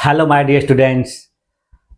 Hello my dear students,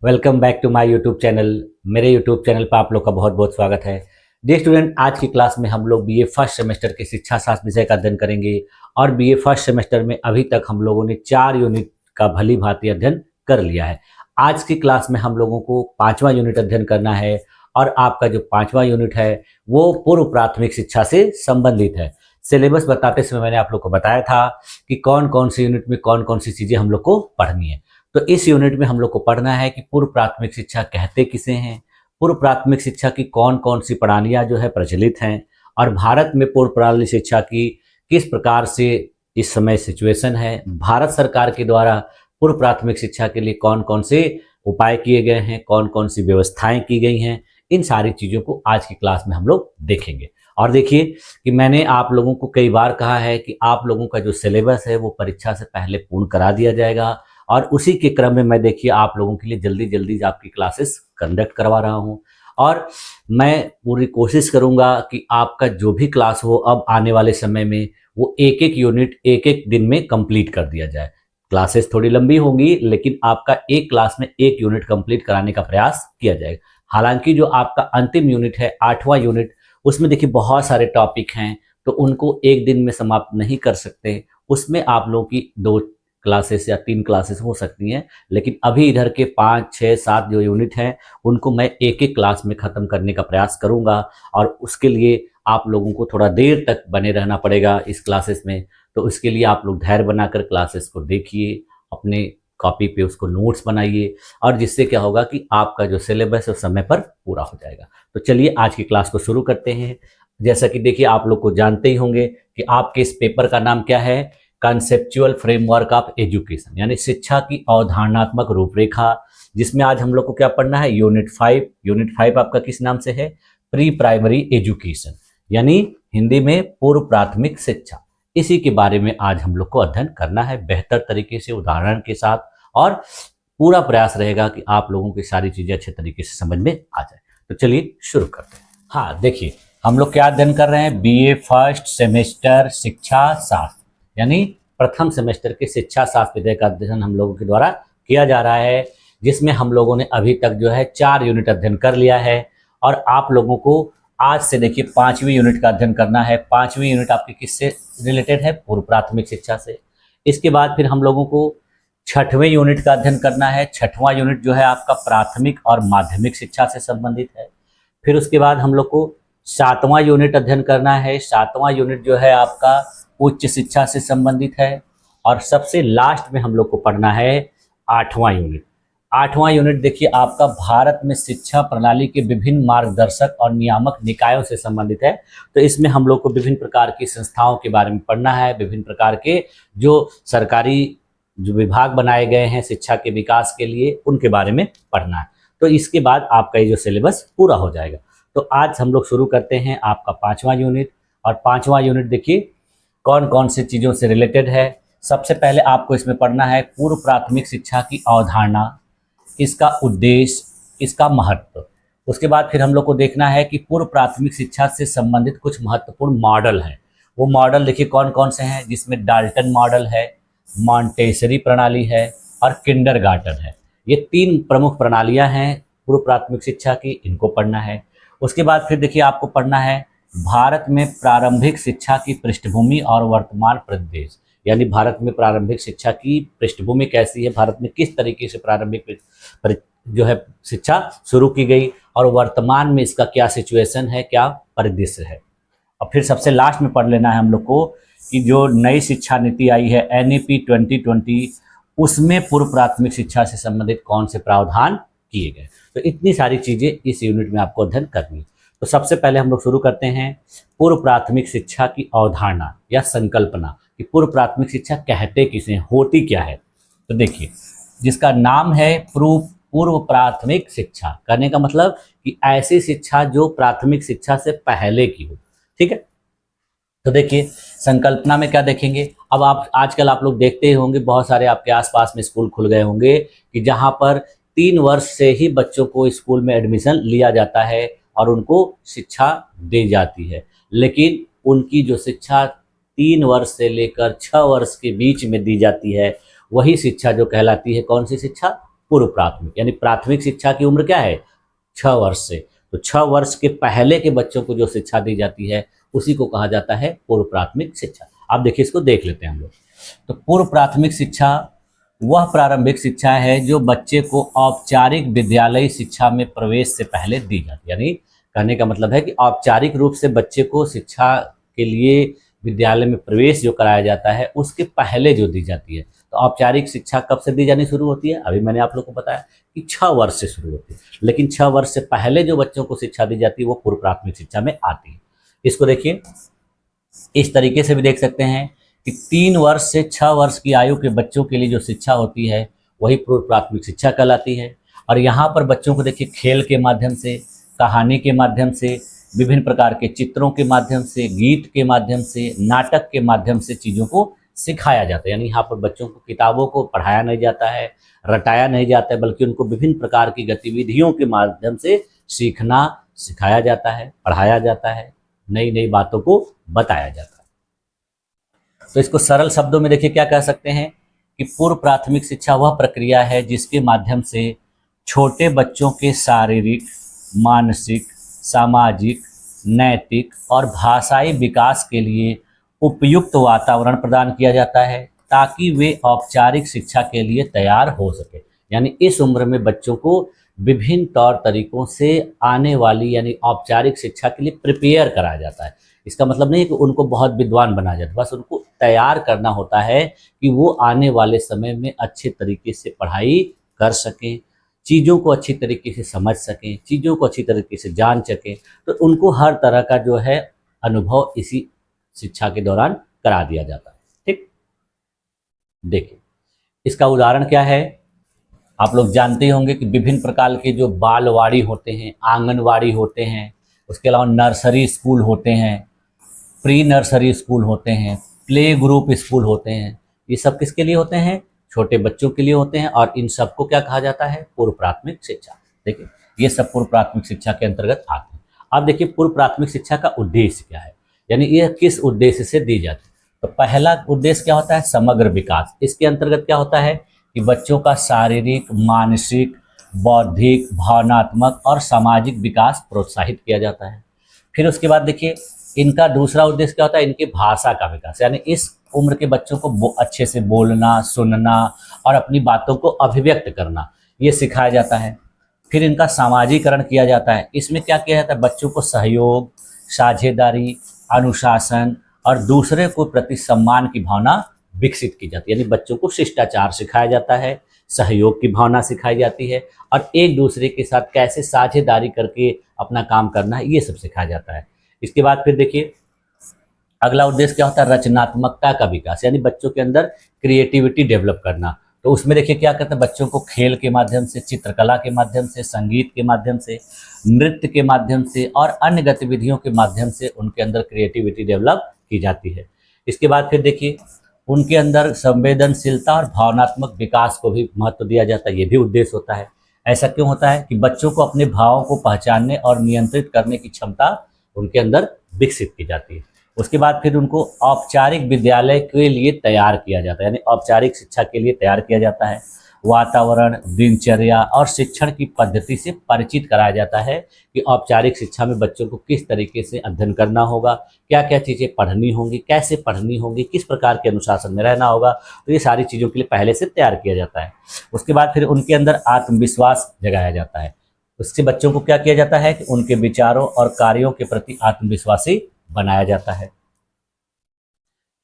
welcome back to my YouTube channel. मेरे YouTube channel पर आप लोग का बहुत बहुत स्वागत है। डियर स्टूडेंट, आज की क्लास में हम लोग बीए फर्स्ट सेमेस्टर के शिक्षा शास्त्र विषय का अध्ययन करेंगे। और बीए फर्स्ट सेमेस्टर में अभी तक हम लोगों ने 4 यूनिट का भली भांति अध्ययन कर लिया है। आज की क्लास में हम लोगों को 5वां यूनिट अध्ययन करना है। और आपका जो 5वां यूनिट है वो पूर्व प्राथमिक शिक्षा से संबंधित है। सिलेबस बताते समय मैंने आप लोग को बताया था कि कौन कौन सी यूनिट में कौन कौन सी चीजें हम लोग को पढ़नी है। तो इस यूनिट में हम लोग को पढ़ना है कि पूर्व प्राथमिक शिक्षा कहते किसे हैं, पूर्व प्राथमिक शिक्षा की कौन कौन सी प्रणालियां जो है प्रचलित हैं, और भारत में पूर्व प्रणाली शिक्षा की किस प्रकार से इस समय सिचुएशन है, भारत सरकार के द्वारा पूर्व प्राथमिक शिक्षा के लिए कौन कौन से उपाय किए गए हैं, कौन कौन सी व्यवस्थाएं की गई हैं, इन सारी चीज़ों को आज की क्लास में हम लोग देखेंगे। और देखिए कि मैंने आप लोगों को कई बार कहा है कि आप लोगों का जो सिलेबस है वो परीक्षा से पहले पूर्ण करा दिया जाएगा, और उसी के क्रम में मैं देखिए आप लोगों के लिए जल्दी जल्दी आपकी क्लासेस कंडक्ट करवा रहा हूं। और मैं पूरी कोशिश करूंगा कि आपका जो भी क्लास हो अब आने वाले समय में वो एक एक यूनिट एक एक दिन में कंप्लीट कर दिया जाए। क्लासेस थोड़ी लंबी होंगी लेकिन आपका एक क्लास में एक यूनिट कंप्लीट कराने का प्रयास किया जाएगा। हालांकि जो आपका अंतिम यूनिट है 8वां यूनिट, उसमें देखिए बहुत सारे टॉपिक हैं तो उनको एक दिन में समाप्त नहीं कर सकते। उसमें आप लोगों की 2 क्लासेस या 3 क्लासेस हो सकती हैं, लेकिन अभी इधर के 5, 6, 7 जो यूनिट हैं उनको मैं एक एक क्लास में ख़त्म करने का प्रयास करूंगा। और उसके लिए आप लोगों को थोड़ा देर तक बने रहना पड़ेगा इस क्लासेस में। तो उसके लिए आप लोग धैर्य बनाकर क्लासेस को देखिए, अपने कॉपी पे उसको नोट्स बनाइए, और जिससे क्या होगा कि आपका जो सिलेबस है समय पर पूरा हो जाएगा। तो चलिए आज की क्लास को शुरू करते हैं। जैसा कि देखिए आप लोग को जानते ही होंगे कि आपके इस पेपर का नाम क्या है, कंसेप्चुअल फ्रेमवर्क ऑफ एजुकेशन, यानी शिक्षा की अवधारणात्मक रूपरेखा, जिसमें आज हम लोग को क्या पढ़ना है, यूनिट 5। यूनिट 5 आपका किस नाम से है, प्री प्राइमरी एजुकेशन, यानी हिंदी में पूर्व प्राथमिक शिक्षा। इसी के बारे में आज हम लोग को अध्ययन करना है बेहतर तरीके से, उदाहरण के साथ, और पूरा प्रयास रहेगा कि आप लोगों की सारी चीजें अच्छे तरीके से समझ में आ जाए। तो चलिए शुरू करते हैं। हाँ देखिए, हम लोग क्या अध्ययन कर रहे हैं, बीए फर्स्ट सेमेस्टर शिक्षा शास्त्र, यानी प्रथम सेमेस्टर के शिक्षा शास्त्र विषय का अध्ययन हम लोगों के द्वारा किया जा रहा है, जिसमें हम लोगों ने अभी तक जो है 4 यूनिट अध्ययन कर लिया है। और आप लोगों को आज से देखिए 5वीं यूनिट का अध्ययन करना है। 5वीं यूनिट आपकी किससे रिलेटेड है, पूर्व प्राथमिक शिक्षा से। इसके बाद फिर हम लोगों को 6वें यूनिट का अध्ययन करना है। 6वां यूनिट जो है आपका प्राथमिक और माध्यमिक शिक्षा से संबंधित है। फिर उसके बाद हम लोग को 7वां यूनिट अध्ययन करना है। 7वां यूनिट जो है आपका उच्च शिक्षा से संबंधित है। और सबसे लास्ट में हम लोग को पढ़ना है 8वां यूनिट। 8वां यूनिट देखिए आपका भारत में शिक्षा प्रणाली के विभिन्न मार्गदर्शक और नियामक निकायों से संबंधित है। तो इसमें हम लोग को विभिन्न प्रकार की संस्थाओं के बारे में पढ़ना है, विभिन्न प्रकार के जो सरकारी जो विभाग बनाए गए हैं शिक्षा के विकास के लिए, उनके बारे में पढ़ना है। तो इसके बाद आपका ये जो सिलेबस पूरा हो जाएगा। तो आज हम लोग शुरू करते हैं आपका 5वां यूनिट। और 5वां यूनिट देखिए कौन कौन सी चीज़ों से रिलेटेड है। सबसे पहले आपको इसमें पढ़ना है पूर्व प्राथमिक शिक्षा की अवधारणा, इसका उद्देश्य, इसका महत्व। उसके बाद फिर हम लोग को देखना है कि पूर्व प्राथमिक शिक्षा से संबंधित कुछ महत्वपूर्ण मॉडल हैं। वो मॉडल देखिए कौन कौन से हैं, जिसमें डाल्टन मॉडल है, मॉन्टेसरी प्रणाली है, और किंडरगार्टन है। ये 3 प्रमुख प्रणालियां हैं पूर्व प्राथमिक शिक्षा की, इनको पढ़ना है। उसके बाद फिर देखिए आपको पढ़ना है भारत में प्रारंभिक शिक्षा की पृष्ठभूमि और वर्तमान परिदृश्य, यानी भारत में प्रारंभिक शिक्षा की पृष्ठभूमि कैसी है, भारत में किस तरीके से प्रारंभिक जो है शिक्षा शुरू की गई, और वर्तमान में इसका क्या सिचुएशन है, क्या परिदृश्य है। और फिर सबसे लास्ट में पढ़ लेना है हम लोग को कि जो नई शिक्षा नीति आई है NEP 2020, उसमें पूर्व प्राथमिक शिक्षा से संबंधित कौन से प्रावधान किए गए। तो इतनी सारी चीजें इस यूनिट में आपको अध्ययन करनी है। तो सबसे पहले हम लोग शुरू करते हैं पूर्व प्राथमिक शिक्षा की अवधारणा या संकल्पना, कि पूर्व प्राथमिक शिक्षा कहते किसे, होती क्या है। तो देखिए जिसका नाम है पूर्व प्राथमिक शिक्षा, कहने का मतलब कि ऐसी शिक्षा जो प्राथमिक शिक्षा से पहले की हो। ठीक है, तो देखिए संकल्पना में क्या देखेंगे। अब आप आजकल आप लोग देखते ही होंगे बहुत सारे आपके आसपास में स्कूल खुल गए होंगे कि जहां पर 3 वर्ष से ही बच्चों को स्कूल में एडमिशन लिया जाता है और उनको शिक्षा दी जाती है। लेकिन उनकी जो शिक्षा 3 वर्ष से लेकर 6 वर्ष के बीच में दी जाती है, वही शिक्षा जो कहलाती है कौन सी शिक्षा? पूर्व प्राथमिक। यानी प्राथमिक शिक्षा की उम्र क्या है? 6 वर्ष से। तो 6 वर्ष के पहले के बच्चों को जो शिक्षा दी जाती है उसी को कहा जाता है पूर्व प्राथमिक शिक्षा। आप देखिए, इसको देख लेते हैं हम लोग। तो पूर्व प्राथमिक शिक्षा वह प्रारंभिक शिक्षा है जो बच्चे को औपचारिक विद्यालयी शिक्षा में प्रवेश से पहले दी जाती है। यानी कहने का मतलब है कि औपचारिक रूप से बच्चे को शिक्षा के लिए विद्यालय में प्रवेश जो कराया जाता है उसके पहले जो दी जाती है। तो औपचारिक शिक्षा कब से दी जानी शुरू होती है? अभी मैंने आप लोग को बताया कि 6 वर्ष से शुरू होती है, लेकिन 6 वर्ष से पहले जो बच्चों को शिक्षा दी जाती है वो पूर्व प्राथमिक शिक्षा में आती है। इसको देखिए, इस तरीके से भी देख सकते हैं कि 3 वर्ष से 6 वर्ष की आयु के बच्चों के लिए जो शिक्षा होती है वही पूर्व प्राथमिक शिक्षा कहलाती है। और यहाँ पर बच्चों को देखिए खेल के माध्यम से, कहानी के माध्यम से, विभिन्न प्रकार के चित्रों के माध्यम से, गीत के माध्यम से, नाटक के माध्यम से चीज़ों को सिखाया जाता है। यानी यहाँ पर बच्चों को किताबों को पढ़ाया नहीं जाता है, रटाया नहीं जाता है, बल्कि उनको विभिन्न प्रकार की गतिविधियों के माध्यम से सीखना सिखाया जाता है, पढ़ाया जाता है, नई नई बातों को बताया जाता है। तो इसको सरल शब्दों में देखिए क्या कह सकते हैं कि पूर्व प्राथमिक शिक्षा वह प्रक्रिया है जिसके माध्यम से छोटे बच्चों के शारीरिक, मानसिक, सामाजिक, नैतिक और भाषाई विकास के लिए उपयुक्त वातावरण प्रदान किया जाता है ताकि वे औपचारिक शिक्षा के लिए तैयार हो सके। यानी इस उम्र में बच्चों को विभिन्न तौर तरीकों से आने वाली यानी औपचारिक शिक्षा के लिए प्रिपेयर कराया जाता है। इसका मतलब नहीं है कि उनको बहुत विद्वान बनाया जाता है, बस उनको तैयार करना होता है कि वो आने वाले समय में अच्छे तरीके से पढ़ाई कर सकें, चीज़ों को अच्छी तरीके से समझ सकें, चीज़ों को अच्छी तरीके से जान सकें। तो उनको हर तरह का जो है अनुभव इसी शिक्षा के दौरान करा दिया जाता है। ठीक, देखिए इसका उदाहरण क्या है। आप लोग जानते होंगे कि विभिन्न प्रकार के जो बालवाड़ी होते हैं, आंगनवाड़ी होते हैं, उसके अलावा नर्सरी स्कूल होते हैं, प्री नर्सरी स्कूल होते हैं, प्ले ग्रुप स्कूल होते हैं। ये सब किसके लिए होते हैं? छोटे बच्चों के लिए होते हैं। और इन सबको क्या कहा जाता है? पूर्व प्राथमिक शिक्षा। देखिए ये सब पूर्व प्राथमिक शिक्षा के अंतर्गत आते हैं। अब देखिए पूर्व प्राथमिक शिक्षा का उद्देश्य क्या है, यानी ये किस उद्देश्य से दी जाती है। तो पहला उद्देश्य क्या होता है? समग्र विकास। इसके अंतर्गत क्या होता है कि बच्चों का शारीरिक, मानसिक, बौद्धिक, भावनात्मक और सामाजिक विकास प्रोत्साहित किया जाता है। फिर उसके बाद देखिए इनका दूसरा उद्देश्य क्या होता है? इनकी भाषा का विकास। यानी इस उम्र के बच्चों को अच्छे से बोलना, सुनना और अपनी बातों को अभिव्यक्त करना ये सिखाया जाता है। फिर इनका सामाजिकरण किया जाता है। इसमें क्या किया जाता है? बच्चों को सहयोग, साझेदारी, अनुशासन और दूसरे को प्रति सम्मान की भावना विकसित की जाती है। यानी बच्चों को शिष्टाचार सिखाया जाता है, सहयोग की भावना सिखाई जाती है और एक दूसरे के साथ कैसे साझेदारी करके अपना काम करना है ये सब सिखाया जाता है। इसके बाद फिर देखिए अगला उद्देश्य क्या होता है? रचनात्मकता का विकास। यानी बच्चों के अंदर क्रिएटिविटी डेवलप करना। तो उसमें देखिए क्या करते हैं? बच्चों को खेल के माध्यम से, चित्रकला के माध्यम से, संगीत के माध्यम से, नृत्य के माध्यम से और अन्य गतिविधियों के माध्यम से उनके अंदर क्रिएटिविटी डेवलप की जाती है। इसके बाद फिर देखिए उनके अंदर संवेदनशीलता और भावनात्मक विकास को भी महत्व दिया जाता है। ये भी उद्देश्य होता है। ऐसा क्यों होता है? कि बच्चों को अपने भावों को पहचानने और नियंत्रित करने की क्षमता उनके अंदर विकसित की जाती है। उसके बाद फिर उनको औपचारिक विद्यालय के लिए तैयार किया जाता है, यानी औपचारिक शिक्षा के लिए तैयार किया जाता है। वातावरण, दिनचर्या और शिक्षण की पद्धति से परिचित कराया जाता है कि औपचारिक शिक्षा में बच्चों को किस तरीके से अध्ययन करना होगा, क्या क्या चीज़ें पढ़नी होंगी, कैसे पढ़नी होंगी, किस प्रकार के अनुशासन में रहना होगा। तो ये सारी चीज़ों के लिए पहले से तैयार किया जाता है। उसके बाद फिर उनके अंदर आत्मविश्वास जगाया जाता है। उससे बच्चों को क्या किया जाता है कि उनके विचारों और कार्यों के प्रति आत्मविश्वासी बनाया जाता है।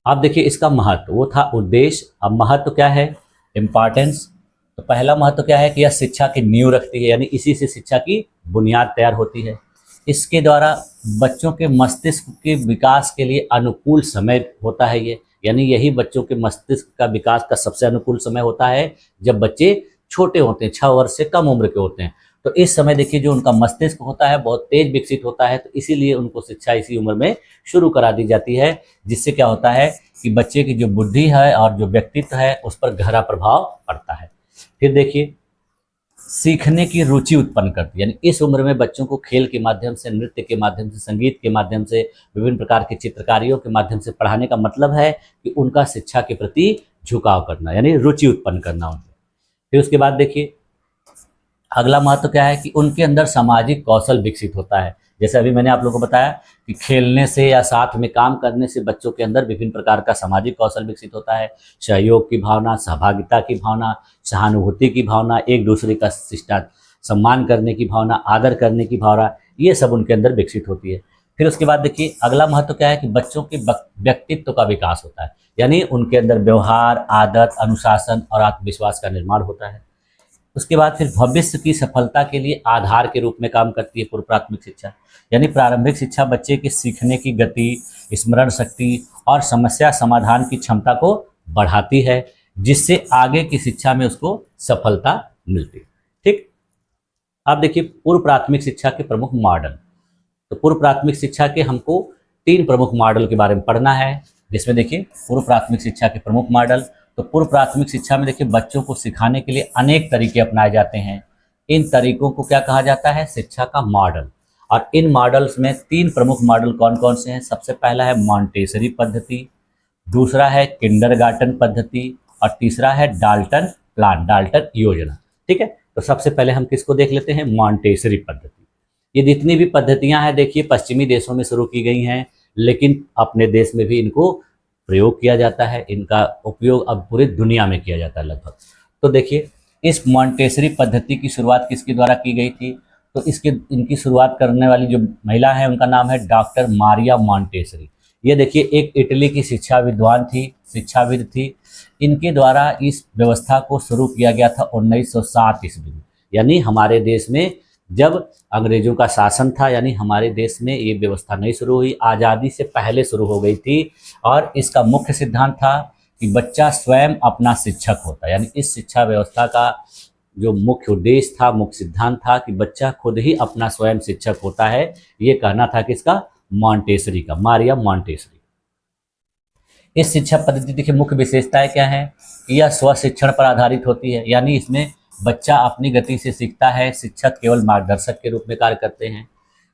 अब देखिए इसका महत्व, वो था उद्देश्य। अब महत्व क्या है? इम्पॉर्टेंस। तो पहला महत्व क्या है कि यह शिक्षा की नींव रखती है, यानी इसी से शिक्षा की बुनियाद तैयार होती है। इसके द्वारा बच्चों के मस्तिष्क के विकास के लिए अनुकूल समय होता है ये, यानी यही बच्चों के मस्तिष्क का विकास का सबसे अनुकूल समय होता है जब बच्चे छोटे होते हैं, 6 वर्ष से कम उम्र के होते हैं। तो इस समय देखिए जो उनका मस्तिष्क होता है बहुत तेज विकसित होता है, तो इसीलिए उनको शिक्षा इसी उम्र में शुरू करा दी जाती है, जिससे क्या होता है कि बच्चे की जो बुद्धि है और जो व्यक्तित्व है उस पर गहरा प्रभाव पड़ता है। फिर देखिए सीखने की रुचि उत्पन्न करती है। यानी इस उम्र में बच्चों को खेल के माध्यम से, नृत्य के माध्यम से, संगीत के माध्यम से, विभिन्न प्रकार के चित्रकारियों के माध्यम से पढ़ाने का मतलब है कि उनका शिक्षा के प्रति झुकाव करना, यानी रुचि उत्पन्न करना उनमें। फिर उसके बाद देखिए अगला महत्व क्या है कि उनके अंदर सामाजिक कौशल विकसित होता है। जैसे अभी मैंने आप लोगों को बताया कि खेलने से या साथ में काम करने से बच्चों के अंदर विभिन्न प्रकार का सामाजिक कौशल विकसित होता है। सहयोग की भावना, सहभागिता की भावना, सहानुभूति की भावना, एक दूसरे का शिष्टा सम्मान करने की भावना, आदर करने की भावना, ये सब उनके अंदर विकसित होती है। फिर उसके बाद देखिए अगला महत्व क्या है कि बच्चों के व्यक्तित्व का विकास होता है। यानी उनके अंदर व्यवहार, आदत, अनुशासन और आत्मविश्वास का निर्माण होता है। उसके बाद फिर भविष्य की सफलता के लिए आधार के रूप में काम करती है पूर्व प्राथमिक शिक्षा। यानी प्रारंभिक शिक्षा बच्चे के सीखने की गति, स्मरण शक्ति और समस्या समाधान की क्षमता को बढ़ाती है, जिससे आगे की शिक्षा में उसको सफलता मिलती है। ठीक, अब देखिए पूर्व प्राथमिक शिक्षा के प्रमुख मॉडल। तो पूर्व प्राथमिक शिक्षा के हमको 3 प्रमुख मॉडल के बारे में पढ़ना है, जिसमें देखिए पूर्व प्राथमिक शिक्षा के प्रमुख मॉडल। तो पूर्व प्राथमिक शिक्षा में देखिए बच्चों को सिखाने के लिए अनेक तरीके अपनाए जाते हैं। इन तरीकों को क्या कहा जाता है? शिक्षा का मॉडल। और इन मॉडल्स में 3 प्रमुख मॉडल कौन कौन से हैं? सबसे पहला है मॉन्टेसरी पद्धति, दूसरा है किंडरगार्टन पद्धति और तीसरा है डाल्टन प्लान, डाल्टन योजना। ठीक है, तो सबसे पहले हम किसको देख लेते हैं? मॉन्टेसरी पद्धति। ये जितनी भी पद्धतियां हैं देखिए पश्चिमी देशों में शुरू की गई हैं, लेकिन अपने देश में भी इनको प्रयोग किया जाता है। इनका उपयोग अब पूरी दुनिया में किया जाता है लगभग। तो देखिए इस मॉन्टेसरी पद्धति की शुरुआत किसके द्वारा की गई थी? तो इनकी शुरुआत करने वाली जो महिला है उनका नाम है डॉक्टर मारिया मॉन्टेसरी। ये देखिए एक इटली की शिक्षा विद्वान थी, शिक्षाविद थी। इनके द्वारा इस व्यवस्था को शुरू किया गया था 1907 ईस्वी में। यानी हमारे देश में जब अंग्रेजों का शासन था, यानी हमारे देश में ये व्यवस्था नहीं शुरू हुई, आज़ादी से पहले शुरू हो गई थी। और इसका मुख्य सिद्धांत था कि बच्चा स्वयं अपना शिक्षक होता है। यानी इस शिक्षा व्यवस्था का जो मुख्य उद्देश्य था, मुख्य सिद्धांत था कि बच्चा खुद ही अपना स्वयं शिक्षक होता है। ये कहना था किसका? मॉन्टेसरी का, मारिया मॉन्टेसरी। इस शिक्षा पद्धति की मुख्य विशेषताएं क्या है? यह स्व शिक्षण पर आधारित होती है। यानी इसमें बच्चा अपनी गति से सीखता है, शिक्षक केवल मार्गदर्शक के रूप में कार्य करते हैं।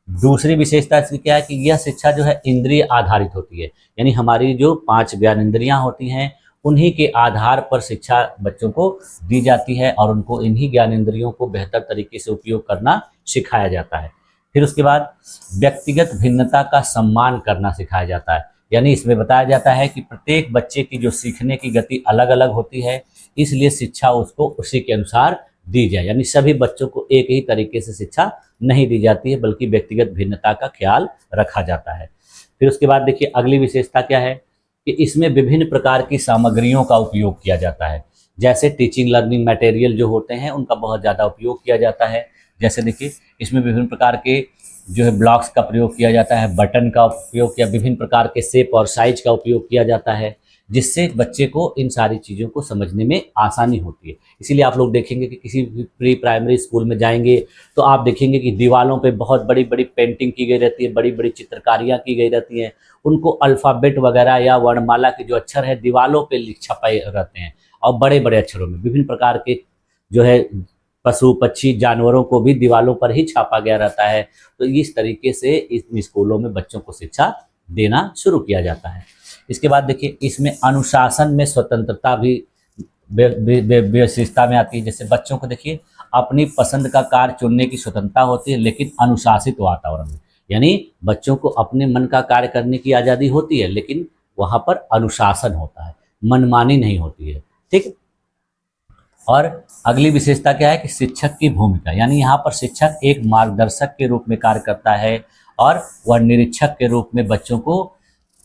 दूसरी विशेषता इसकी क्या है कि यह शिक्षा जो है इंद्रिय आधारित होती है। यानी हमारी जो 5 ज्ञानेंद्रियां होती हैं उन्हीं के आधार पर शिक्षा बच्चों को दी जाती है और उनको इन्हीं ज्ञानेंद्रियों को बेहतर तरीके से उपयोग करना सिखाया जाता है। फिर उसके बाद व्यक्तिगत भिन्नता का सम्मान करना सिखाया जाता है। यानी इसमें बताया जाता है कि प्रत्येक बच्चे की जो सीखने की गति अलग अलग होती है, इसलिए शिक्षा उसको उसी के अनुसार दी जाए। यानी सभी बच्चों को एक ही तरीके से शिक्षा नहीं दी जाती है, बल्कि व्यक्तिगत भिन्नता का ख्याल रखा जाता है। फिर उसके बाद देखिए अगली विशेषता क्या है कि इसमें विभिन्न प्रकार की सामग्रियों का उपयोग किया जाता है। जैसे टीचिंग लर्निंग मटेरियल जो होते हैं उनका बहुत ज़्यादा उपयोग किया जाता है। जैसे देखिए इसमें विभिन्न प्रकार के जो है ब्लॉक्स का प्रयोग किया जाता है, बटन का उपयोग या विभिन्न प्रकार के शेप और साइज का उपयोग किया जाता है, जिससे बच्चे को इन सारी चीज़ों को समझने में आसानी होती है। इसीलिए आप लोग देखेंगे कि किसी भी प्री प्राइमरी स्कूल में जाएंगे तो आप देखेंगे कि दीवारों पे बहुत बड़ी बड़ी पेंटिंग की गई रहती है, बड़ी बड़ी चित्रकारियाँ की गई रहती हैं। उनको अल्फ़ाबेट वगैरह या वर्णमाला के जो अक्षर है दीवारों पे छपाए रहते हैं और बड़े बड़े अक्षरों में विभिन्न प्रकार के जो है पशु पक्षी जानवरों को भी दीवारों पर ही छापा गया रहता है। तो इस तरीके से इन स्कूलों में बच्चों को शिक्षा देना शुरू किया जाता है। इसके बाद देखिए इसमें अनुशासन में स्वतंत्रता भी विशेषता में आती है। जैसे बच्चों को देखिए अपनी पसंद का कार्य चुनने की स्वतंत्रता होती है, लेकिन अनुशासित वातावरण में। यानी बच्चों को अपने मन का कार्य करने की आज़ादी होती है, लेकिन वहाँ पर अनुशासन होता है, मनमानी नहीं होती है। ठीक। और अगली विशेषता क्या है कि शिक्षक की भूमिका। यानी यहाँ पर शिक्षक एक मार्गदर्शक के रूप में कार्य करता है और वह निरीक्षक के रूप में बच्चों को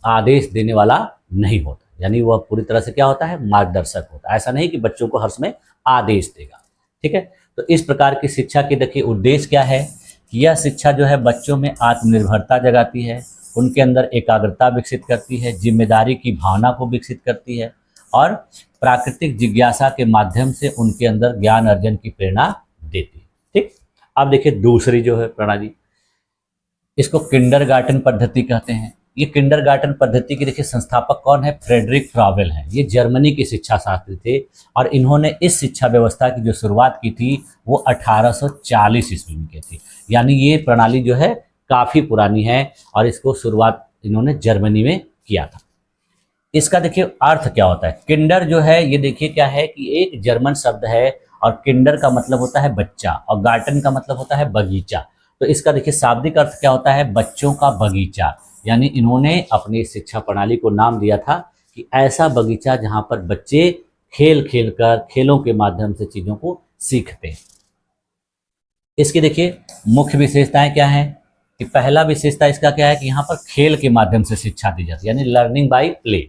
आदेश देने वाला नहीं होता। यानी वह पूरी तरह से क्या होता है? मार्गदर्शक होता है। ऐसा नहीं कि बच्चों को हर समय आदेश देगा। ठीक है, तो इस प्रकार की शिक्षा की देखिए उद्देश्य क्या है कि यह शिक्षा जो है बच्चों में आत्मनिर्भरता जगाती है, उनके अंदर एकाग्रता विकसित करती है, जिम्मेदारी की भावना को विकसित करती है और प्राकृतिक जिज्ञासा के माध्यम से उनके अंदर ज्ञान अर्जन की प्रेरणा देती है। ठीक। अब देखिए दूसरी जो है प्रणाली, इसको किंडरगार्टन पद्धति कहते हैं। ये किंडरगार्टन पद्धति के देखिए संस्थापक कौन है, फ्रेडरिक फ्रॉबेल हैं। ये जर्मनी के शिक्षा शास्त्री थे और इन्होंने इस शिक्षा व्यवस्था की जो शुरुआत की थी वो 1840 ईस्वी में की थी। यानी ये प्रणाली जो है काफ़ी पुरानी है और इसको शुरुआत इन्होंने जर्मनी में किया था। इसका देखिए अर्थ क्या होता है, किंडर जो है ये देखिए क्या है कि एक जर्मन शब्द है और किंडर का मतलब होता है बच्चा और गार्टन का मतलब होता है बगीचा। तो इसका देखिए शाब्दिक अर्थ क्या होता है, बच्चों का बगीचा। यानी इन्होंने अपनी शिक्षा प्रणाली को नाम दिया था कि ऐसा बगीचा जहां पर बच्चे खेल खेल कर, खेलों के माध्यम से चीज़ों को सीखते हैं। इसकी देखिए मुख्य विशेषताएं क्या हैं कि पहला विशेषता इसका क्या है कि यहाँ पर खेल के माध्यम से शिक्षा दी जाती है, यानी लर्निंग बाय प्ले,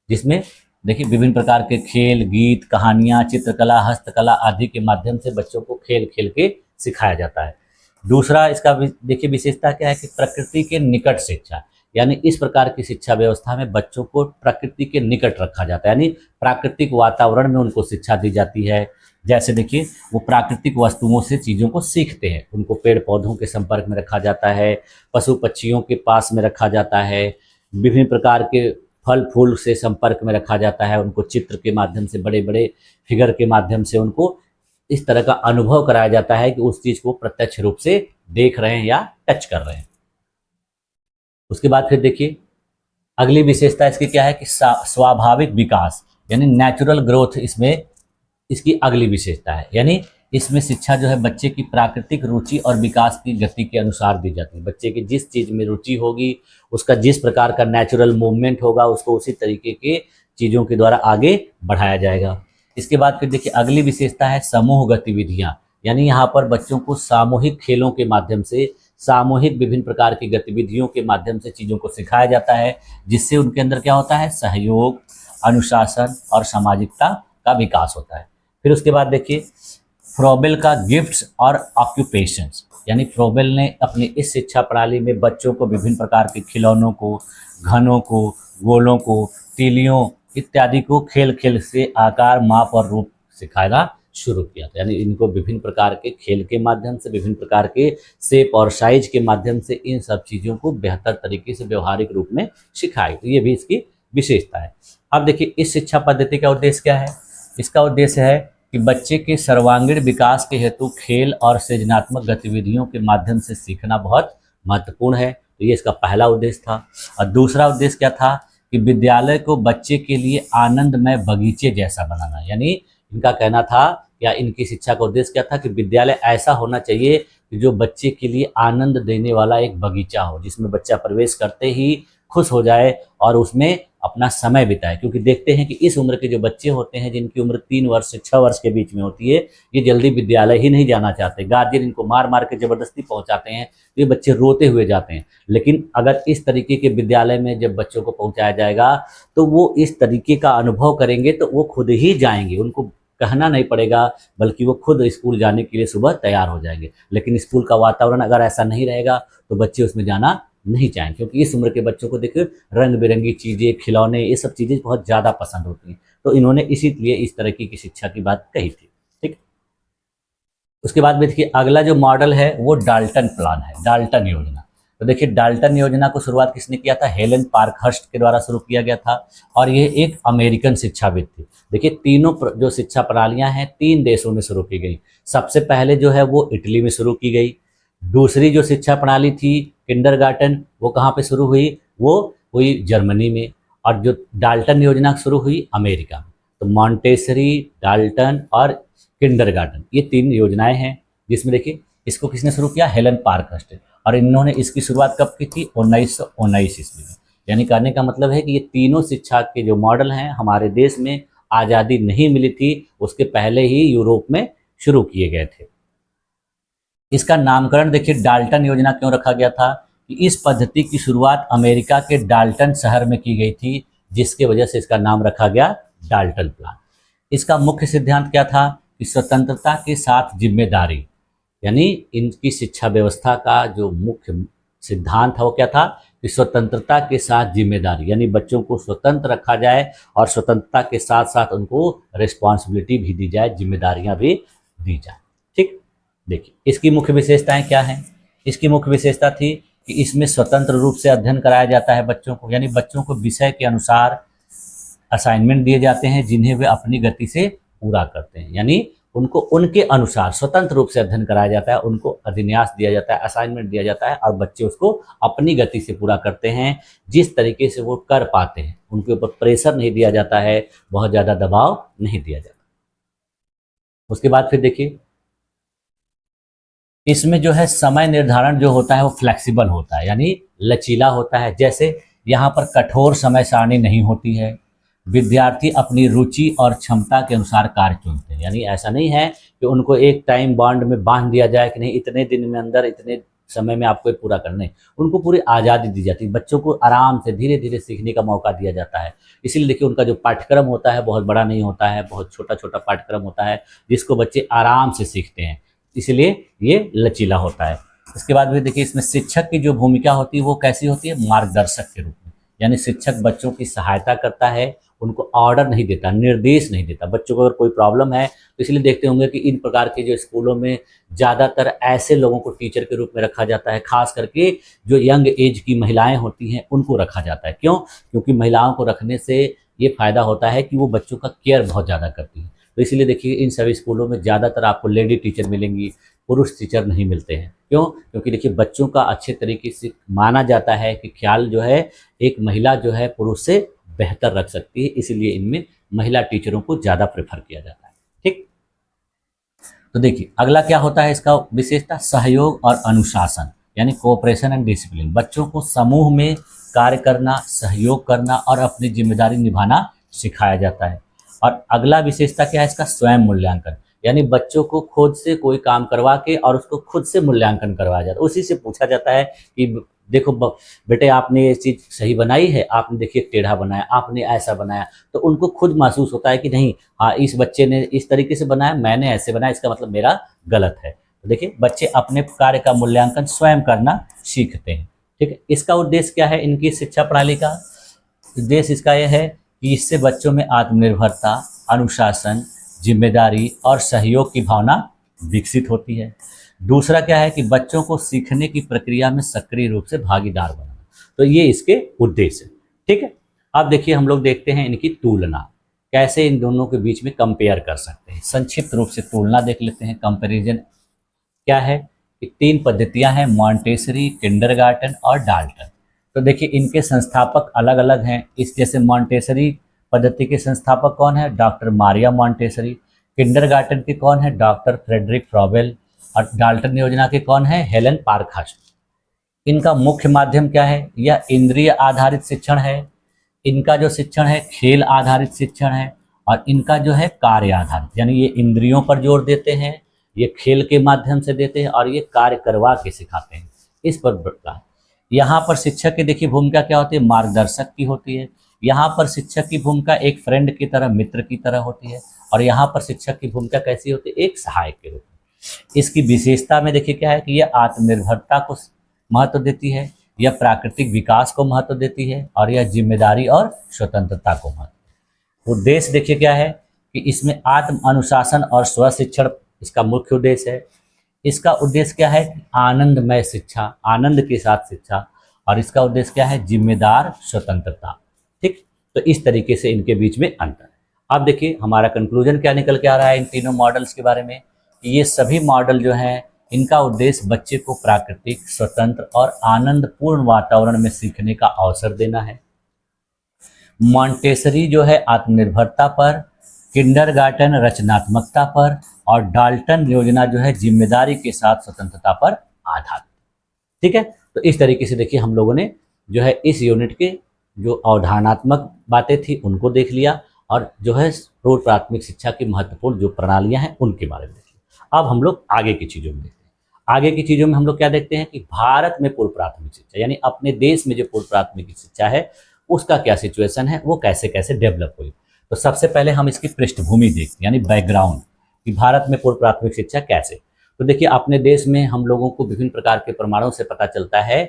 जिसमें देखिए विभिन्न प्रकार के खेल, गीत, कहानियाँ, चित्रकला, हस्तकला आदि के माध्यम से बच्चों को खेल खेल के सिखाया जाता है। दूसरा इसका देखिए विशेषता क्या है कि प्रकृति के निकट शिक्षा, यानी इस प्रकार की शिक्षा व्यवस्था में बच्चों को प्रकृति के निकट रखा जाता है, यानी प्राकृतिक वातावरण में उनको शिक्षा दी जाती है। जैसे देखिए वो प्राकृतिक वस्तुओं से चीज़ों को सीखते हैं, उनको पेड़ पौधों के संपर्क में रखा जाता है, पशु पक्षियों के पास में रखा जाता है, विभिन्न प्रकार के फल फूल से संपर्क में रखा जाता है, उनको चित्र के माध्यम से, बड़े बड़े फिगर के माध्यम से उनको इस तरह का अनुभव कराया जाता है कि उस चीज़ को प्रत्यक्ष रूप से देख रहे हैं या टच कर रहे हैं। उसके बाद फिर देखिए अगली विशेषता इसकी क्या है कि स्वाभाविक विकास, यानी नेचुरल ग्रोथ इसमें इसकी अगली विशेषता है। यानी इसमें शिक्षा जो है बच्चे की प्राकृतिक रुचि और विकास की गति के अनुसार दी जाती है। बच्चे की जिस चीज़ में रुचि होगी, उसका जिस प्रकार का नेचुरल मूवमेंट होगा, उसको उसी तरीके के चीज़ों के द्वारा आगे बढ़ाया जाएगा। इसके बाद फिर देखिए अगली विशेषता है समूह गतिविधियाँ, यानी यहाँ पर बच्चों को सामूहिक खेलों के माध्यम से, सामूहिक विभिन्न प्रकार की गतिविधियों के माध्यम से चीज़ों को सिखाया जाता है, जिससे उनके अंदर क्या होता है, सहयोग, अनुशासन और सामाजिकता का विकास होता है। फिर उसके बाद देखिए फ्रॉबेल का गिफ्ट्स और ऑक्यूपेशंस, यानी फ्रॉबेल ने अपनी इस शिक्षा प्रणाली में बच्चों को विभिन्न प्रकार के खिलौनों को, घनों को, गोलों को, तीलियों इत्यादि को खेल खेल से आकार, माप और रूप सिखाना शुरू किया था। यानी इनको विभिन्न प्रकार के खेल के माध्यम से, विभिन्न प्रकार के शेप और साइज के माध्यम से इन सब चीज़ों को बेहतर तरीके से व्यवहारिक रूप में सिखाई। तो ये भी इसकी विशेषता है। अब देखिए इस शिक्षा पद्धति का उद्देश्य क्या है, इसका उद्देश्य है कि बच्चे के सर्वांगीण विकास के हेतु खेल और सृजनात्मक गतिविधियों के माध्यम से सीखना बहुत महत्वपूर्ण है। तो ये इसका पहला उद्देश्य था। और दूसरा उद्देश्य क्या था कि विद्यालय को बच्चे के लिए आनंदमय बगीचे जैसा बनाना। यानी इनका कहना था या इनकी शिक्षा का उद्देश्य क्या था कि विद्यालय ऐसा होना चाहिए कि जो बच्चे के लिए आनंद देने वाला एक बगीचा हो, जिसमें बच्चा प्रवेश करते ही खुश हो जाए और उसमें अपना समय बिताए। क्योंकि देखते हैं कि इस उम्र के जो बच्चे होते हैं, जिनकी उम्र 3 वर्ष से 6 वर्ष के बीच में होती है, ये जल्दी विद्यालय ही नहीं जाना चाहते। गार्जियन इनको मार मार के ज़बरदस्ती पहुंचाते हैं, तो ये बच्चे रोते हुए जाते हैं। लेकिन अगर इस तरीके के विद्यालय में जब बच्चों को पहुंचाया जाएगा तो वो इस तरीके का अनुभव करेंगे, तो वो खुद ही जाएंगे, उनको कहना नहीं पड़ेगा, बल्कि वो खुद स्कूल जाने के लिए सुबह तैयार हो जाएंगे। लेकिन स्कूल का वातावरण अगर ऐसा नहीं रहेगा तो बच्चे उसमें जाना नहीं चाहेंगे, क्योंकि इस उम्र के बच्चों को देखिए रंग बिरंगी चीज़ें, खिलौने, ये सब चीज़ें बहुत ज़्यादा पसंद होती हैं। तो इन्होंने इसीलिए इस तरह की शिक्षा की बात कही थी। ठीक, उसके बाद में देखिए अगला जो मॉडल है वो डाल्टन प्लान है, डाल्टन योजना। तो देखिए डाल्टन योजना को शुरुआत किसने किया था, हेलेन पार्कहर्स्ट के द्वारा शुरू किया गया था और ये एक अमेरिकन शिक्षाविद थी। देखिए तीनों जो शिक्षा प्रणालियां हैं 3 देशों में शुरू की गई। सबसे पहले जो है वो इटली में शुरू की गई। दूसरी जो शिक्षा प्रणाली थी किंडरगार्टन, वो कहाँ पे शुरू हुई, वो हुई जर्मनी में। और जो डाल्टन योजना शुरू हुई अमेरिका में। तो मॉन्टेसरी, डाल्टन और किंडरगार्टन, ये 3 योजनाएं हैं, जिसमें देखिए इसको किसने शुरू किया, हेलेन पार्कहर्स्ट। और इन्होंने इसकी शुरुआत कब की थी, 1919 ईस्वी में। यानी कहने का मतलब है कि ये तीनों शिक्षा के जो मॉडल हैं हमारे देश में आज़ादी नहीं मिली थी उसके पहले ही यूरोप में शुरू किए गए थे। इसका नामकरण देखिए डाल्टन योजना क्यों रखा गया था कि इस पद्धति की शुरुआत अमेरिका के डाल्टन शहर में की गई थी, जिसके वजह से इसका नाम रखा गया डाल्टन प्लान। इसका मुख्य सिद्धांत क्या था कि स्वतंत्रता के साथ जिम्मेदारी, यानी इनकी शिक्षा व्यवस्था का जो मुख्य सिद्धांत था वो क्या था कि स्वतंत्रता के साथ जिम्मेदारी, यानी बच्चों को स्वतंत्र रखा जाए और स्वतंत्रता के साथ साथ उनको रिस्पॉन्सिबिलिटी भी दी जाए, जिम्मेदारियां भी दी जाए। ठीक, देखिए इसकी मुख्य विशेषताएं क्या हैं। इसकी मुख्य विशेषता थी कि इसमें स्वतंत्र रूप से अध्ययन कराया जाता है बच्चों को, यानी बच्चों को विषय के अनुसार असाइनमेंट दिए जाते हैं जिन्हें वे अपनी गति से पूरा करते हैं, यानी उनको उनके अनुसार स्वतंत्र रूप से अध्ययन कराया जाता है, उनको अधिन्यास दिया जाता है, असाइनमेंट दिया जाता है और बच्चे उसको अपनी गति से पूरा करते हैं जिस तरीके से वो कर पाते हैं। उनके ऊपर प्रेशर नहीं दिया जाता है, बहुत ज़्यादा दबाव नहीं दिया जाता। उसके बाद फिर देखिए, इसमें जो है समय निर्धारण जो होता है वो फ्लेक्सिबल होता है, यानी लचीला होता है। जैसे यहाँ पर कठोर समय सारणी नहीं होती है, विद्यार्थी अपनी रुचि और क्षमता के अनुसार कार्य चुनते हैं, यानी ऐसा नहीं है कि उनको एक टाइम बॉन्ड में बांध दिया जाए कि नहीं इतने दिन में अंदर इतने समय में आपको ये पूरा करना है। उनको पूरी आज़ादी दी जाती है, बच्चों को आराम से धीरे धीरे सीखने का मौका दिया जाता है। इसीलिए देखिए उनका जो पाठ्यक्रम होता है बहुत बड़ा नहीं होता है, बहुत छोटा छोटा पाठ्यक्रम होता है जिसको बच्चे आराम से सीखते हैं, इसलिए ये लचीला होता है। इसके बाद भी देखिए इसमें शिक्षक की जो भूमिका होती है वो कैसी होती है, मार्गदर्शक के रूप में, यानी शिक्षक बच्चों की सहायता करता है, उनको ऑर्डर नहीं देता, निर्देश नहीं देता। बच्चों को अगर कोई प्रॉब्लम है तो इसलिए देखते होंगे कि इन प्रकार के जो स्कूलों में ज़्यादातर ऐसे लोगों को टीचर के रूप में रखा जाता है, खास करके जो यंग एज की महिलाएं होती हैं उनको रखा जाता है। क्यों? क्योंकि महिलाओं को रखने से ये फ़ायदा होता है कि वो बच्चों का केयर बहुत ज़्यादा करती हैं। तो इसीलिए देखिए इन सभी स्कूलों में ज़्यादातर आपको लेडी टीचर मिलेंगी, पुरुष टीचर नहीं मिलते हैं। क्यों? क्योंकि देखिए बच्चों का अच्छे तरीके से माना जाता है कि ख्याल जो है एक महिला जो है पुरुष से बेहतर रख सकती है, इसीलिए इनमें महिला टीचरों को ज़्यादा प्रेफर किया जाता है। ठीक, तो देखिए अगला क्या होता है इसका विशेषता, सहयोग और अनुशासन, यानी कोऑपरेशन एंड डिसिप्लिन। बच्चों को समूह में कार्य करना, सहयोग करना और अपनी जिम्मेदारी निभाना सिखाया जाता है। और अगला विशेषता क्या है इसका, स्वयं मूल्यांकन, यानी बच्चों को खुद से कोई काम करवा के और उसको खुद से मूल्यांकन करवाया जाता है। उसी से पूछा जाता है कि देखो बेटे आपने ये चीज़ सही बनाई है, आपने देखिए टेढ़ा बनाया, आपने ऐसा बनाया, तो उनको खुद महसूस होता है कि नहीं हाँ इस बच्चे ने इस तरीके से बनाया, मैंने ऐसे बनाया, इसका मतलब मेरा गलत है। तो देखिए बच्चे अपने कार्य का मूल्यांकन स्वयं करना सीखते हैं। ठीक है, इसका उद्देश्य क्या है, इनकी शिक्षा प्रणाली का उद्देश्य इसका यह है कि इससे बच्चों में आत्मनिर्भरता, अनुशासन, जिम्मेदारी और सहयोग की भावना विकसित होती है। दूसरा क्या है कि बच्चों को सीखने की प्रक्रिया में सक्रिय रूप से भागीदार बनाना, तो ये इसके उद्देश्य है। ठीक है, अब देखिए हम लोग देखते हैं इनकी तुलना, कैसे इन दोनों के बीच में कंपेयर कर सकते हैं। संक्षिप्त रूप से तुलना देख लेते हैं। कंपैरिजन क्या है कि 3 पद्धतियां हैं, मॉन्टेसरी, किंडरगार्टन और डाल्टन। तो देखिए इनके संस्थापक अलग अलग हैं। इस जैसे मॉन्टेसरी पद्धति के संस्थापक कौन है, डॉक्टर मारिया मॉन्टेसरी। किंडरगार्टन के कौन है, डॉक्टर फ्रेडरिक फ्रॉबेल। और डाल्टन योजना के कौन है, हेलन पारखास्ट। इनका मुख्य माध्यम क्या है, यह इंद्रिय आधारित शिक्षण है। इनका जो शिक्षण है खेल आधारित शिक्षण है। और इनका जो है कार्य आधारित, यानी ये इंद्रियों पर जोर देते हैं, ये खेल के माध्यम से देते हैं और ये कार्य करवा के सिखाते हैं। इस पर यहाँ पर शिक्षक की देखिए भूमिका क्या होती है, मार्गदर्शक की होती है। यहाँ पर शिक्षक की भूमिका एक फ्रेंड की तरह, मित्र की तरह होती है। और यहाँ पर शिक्षक की भूमिका कैसी होती है, एक सहायक के रूप में। इसकी विशेषता में देखिए क्या है कि यह आत्मनिर्भरता को महत्व देती है, यह प्राकृतिक विकास को महत्व देती है और यह जिम्मेदारी और स्वतंत्रता को महत्व। उद्देश्य देखिए क्या है कि इसमें आत्म अनुशासन और स्व शिक्षण इसका मुख्य उद्देश्य है। इसका उद्देश्य क्या है, आनंदमय शिक्षा, आनंद के साथ शिक्षा। और इसका उद्देश्य क्या है, जिम्मेदार स्वतंत्रता। ठीक, तो इस तरीके से इनके बीच में अंतर है। अब देखिए हमारा कंक्लूजन क्या निकल के आ रहा है इन तीनों मॉडल्स के बारे में, कि ये सभी मॉडल जो हैं इनका उद्देश्य बच्चे को प्राकृतिक, स्वतंत्र और आनंदपूर्ण वातावरण में सीखने का अवसर देना है। मॉन्टेसरी जो है आत्मनिर्भरता पर, किंडरगार्टन रचनात्मकता पर और डाल्टन योजना जो है जिम्मेदारी के साथ स्वतंत्रता पर आधारित। ठीक है, तो इस तरीके से देखिए हम लोगों ने जो है इस यूनिट के जो अवधारणात्मक बातें थी उनको देख लिया और जो है पूर्व प्राथमिक शिक्षा की महत्वपूर्ण जो प्रणालियां हैं उनके बारे में देख लिया। अब हम लोग आगे की चीज़ों में देखते हैं। आगे की चीज़ों में हम लोग क्या देखते हैं कि भारत में पूर्व प्राथमिक शिक्षा यानी अपने देश में जो पूर्व प्राथमिक शिक्षा है उसका क्या सिचुएशन है, वो कैसे कैसे डेवलप हुई। तो सबसे पहले हम इसकी पृष्ठभूमि देखते हैं यानी बैकग्राउंड, कि भारत में पूर्व प्राथमिक शिक्षा कैसे। तो देखिए अपने देश में हम लोगों को विभिन्न प्रकार के प्रमाणों से पता चलता है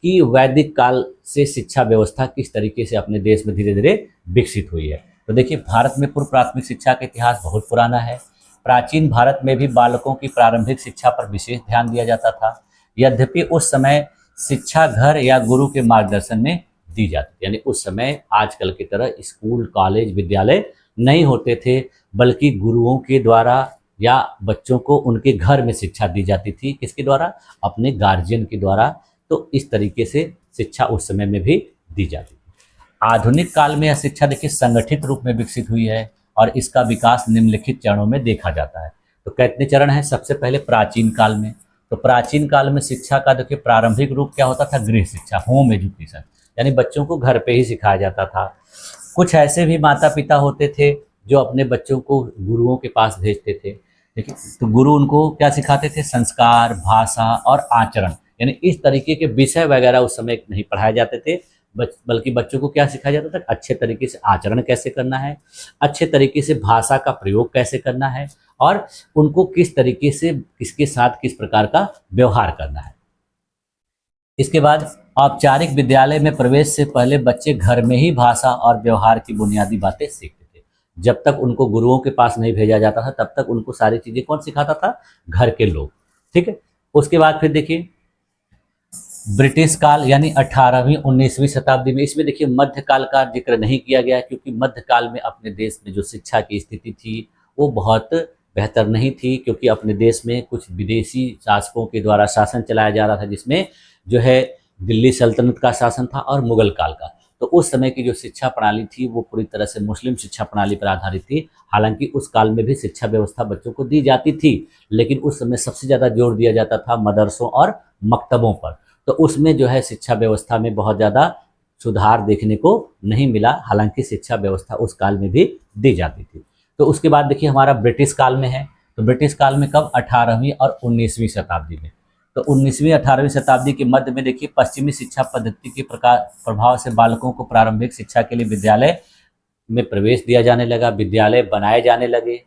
कि वैदिक काल से शिक्षा व्यवस्था किस तरीके से अपने देश में धीरे धीरे विकसित हुई है। तो देखिए भारत में पूर्व प्राथमिक शिक्षा का इतिहास बहुत पुराना है। प्राचीन भारत में भी बालकों की प्रारंभिक शिक्षा पर विशेष ध्यान दिया जाता था। यद्यपि उस समय शिक्षा घर या गुरु के मार्गदर्शन में दी जाती थी। यानी उस समय आजकल की तरह स्कूल, कॉलेज, विद्यालय नहीं होते थे, बल्कि गुरुओं के द्वारा या बच्चों को उनके घर में शिक्षा दी जाती थी। किसके द्वारा? अपने गार्जियन के द्वारा। तो इस तरीके से शिक्षा उस समय में भी दी जाती थी। आधुनिक काल में यह शिक्षा देखिए संगठित रूप में विकसित हुई है और इसका विकास निम्नलिखित चरणों में देखा जाता है। तो कितने चरण हैं? सबसे पहले प्राचीन काल में। तो प्राचीन काल में शिक्षा का देखिए प्रारंभिक रूप क्या होता था? गृह शिक्षा, होम एजुकेशन, यानी बच्चों को घर पे ही सिखाया जाता था। कुछ ऐसे भी माता पिता होते थे जो अपने बच्चों को गुरुओं के पास भेजते थे। देखिए, तो गुरु उनको क्या सिखाते थे? संस्कार, भाषा और आचरण, यानी इस तरीके के विषय वगैरह उस समय नहीं पढ़ाए जाते थे, बल्कि बच्चों को क्या सिखाया जाता था? अच्छे तरीके से आचरण कैसे करना है, अच्छे तरीके से भाषा का प्रयोग कैसे करना है, और उनको किस तरीके से किसके साथ किस प्रकार का व्यवहार करना है। इसके बाद औपचारिक विद्यालय में प्रवेश से पहले बच्चे घर में ही भाषा और व्यवहार की बुनियादी बातें सीखते थे। जब तक उनको गुरुओं के पास नहीं भेजा जाता था तब तक उनको सारी चीजें कौन सिखाता था? घर के लोग। ठीक है। उसके बाद फिर देखिए ब्रिटिश काल, यानी 18वीं 19वीं शताब्दी में। इसमें देखिए मध्यकाल का जिक्र नहीं किया गया, क्योंकि मध्यकाल में अपने देश में जो शिक्षा की स्थिति थी वो बहुत बेहतर नहीं थी, क्योंकि अपने देश में कुछ विदेशी शासकों के द्वारा शासन चलाया जा रहा था, जिसमें जो है दिल्ली सल्तनत का शासन था और मुगल काल का। तो उस समय की जो शिक्षा प्रणाली थी वो पूरी तरह से मुस्लिम शिक्षा प्रणाली पर आधारित थी। हालांकि उस काल में भी शिक्षा व्यवस्था बच्चों को दी जाती थी, लेकिन उस समय सबसे ज़्यादा जोर दिया जाता था मदरसों और मकतबों पर। तो उसमें जो है शिक्षा व्यवस्था में बहुत ज़्यादा सुधार देखने को नहीं मिला, हालांकि शिक्षा व्यवस्था उस काल में भी दी जाती थी। तो उसके बाद देखिए हमारा ब्रिटिश काल में है। तो ब्रिटिश काल में कब? 18वीं और 19वीं शताब्दी में। तो 19वीं 18वीं शताब्दी के मध्य में देखिए पश्चिमी शिक्षा पद्धति के प्रभाव से बालकों को प्रारंभिक शिक्षा के लिए विद्यालय में प्रवेश दिया जाने लगा, विद्यालय बनाए जाने लगे।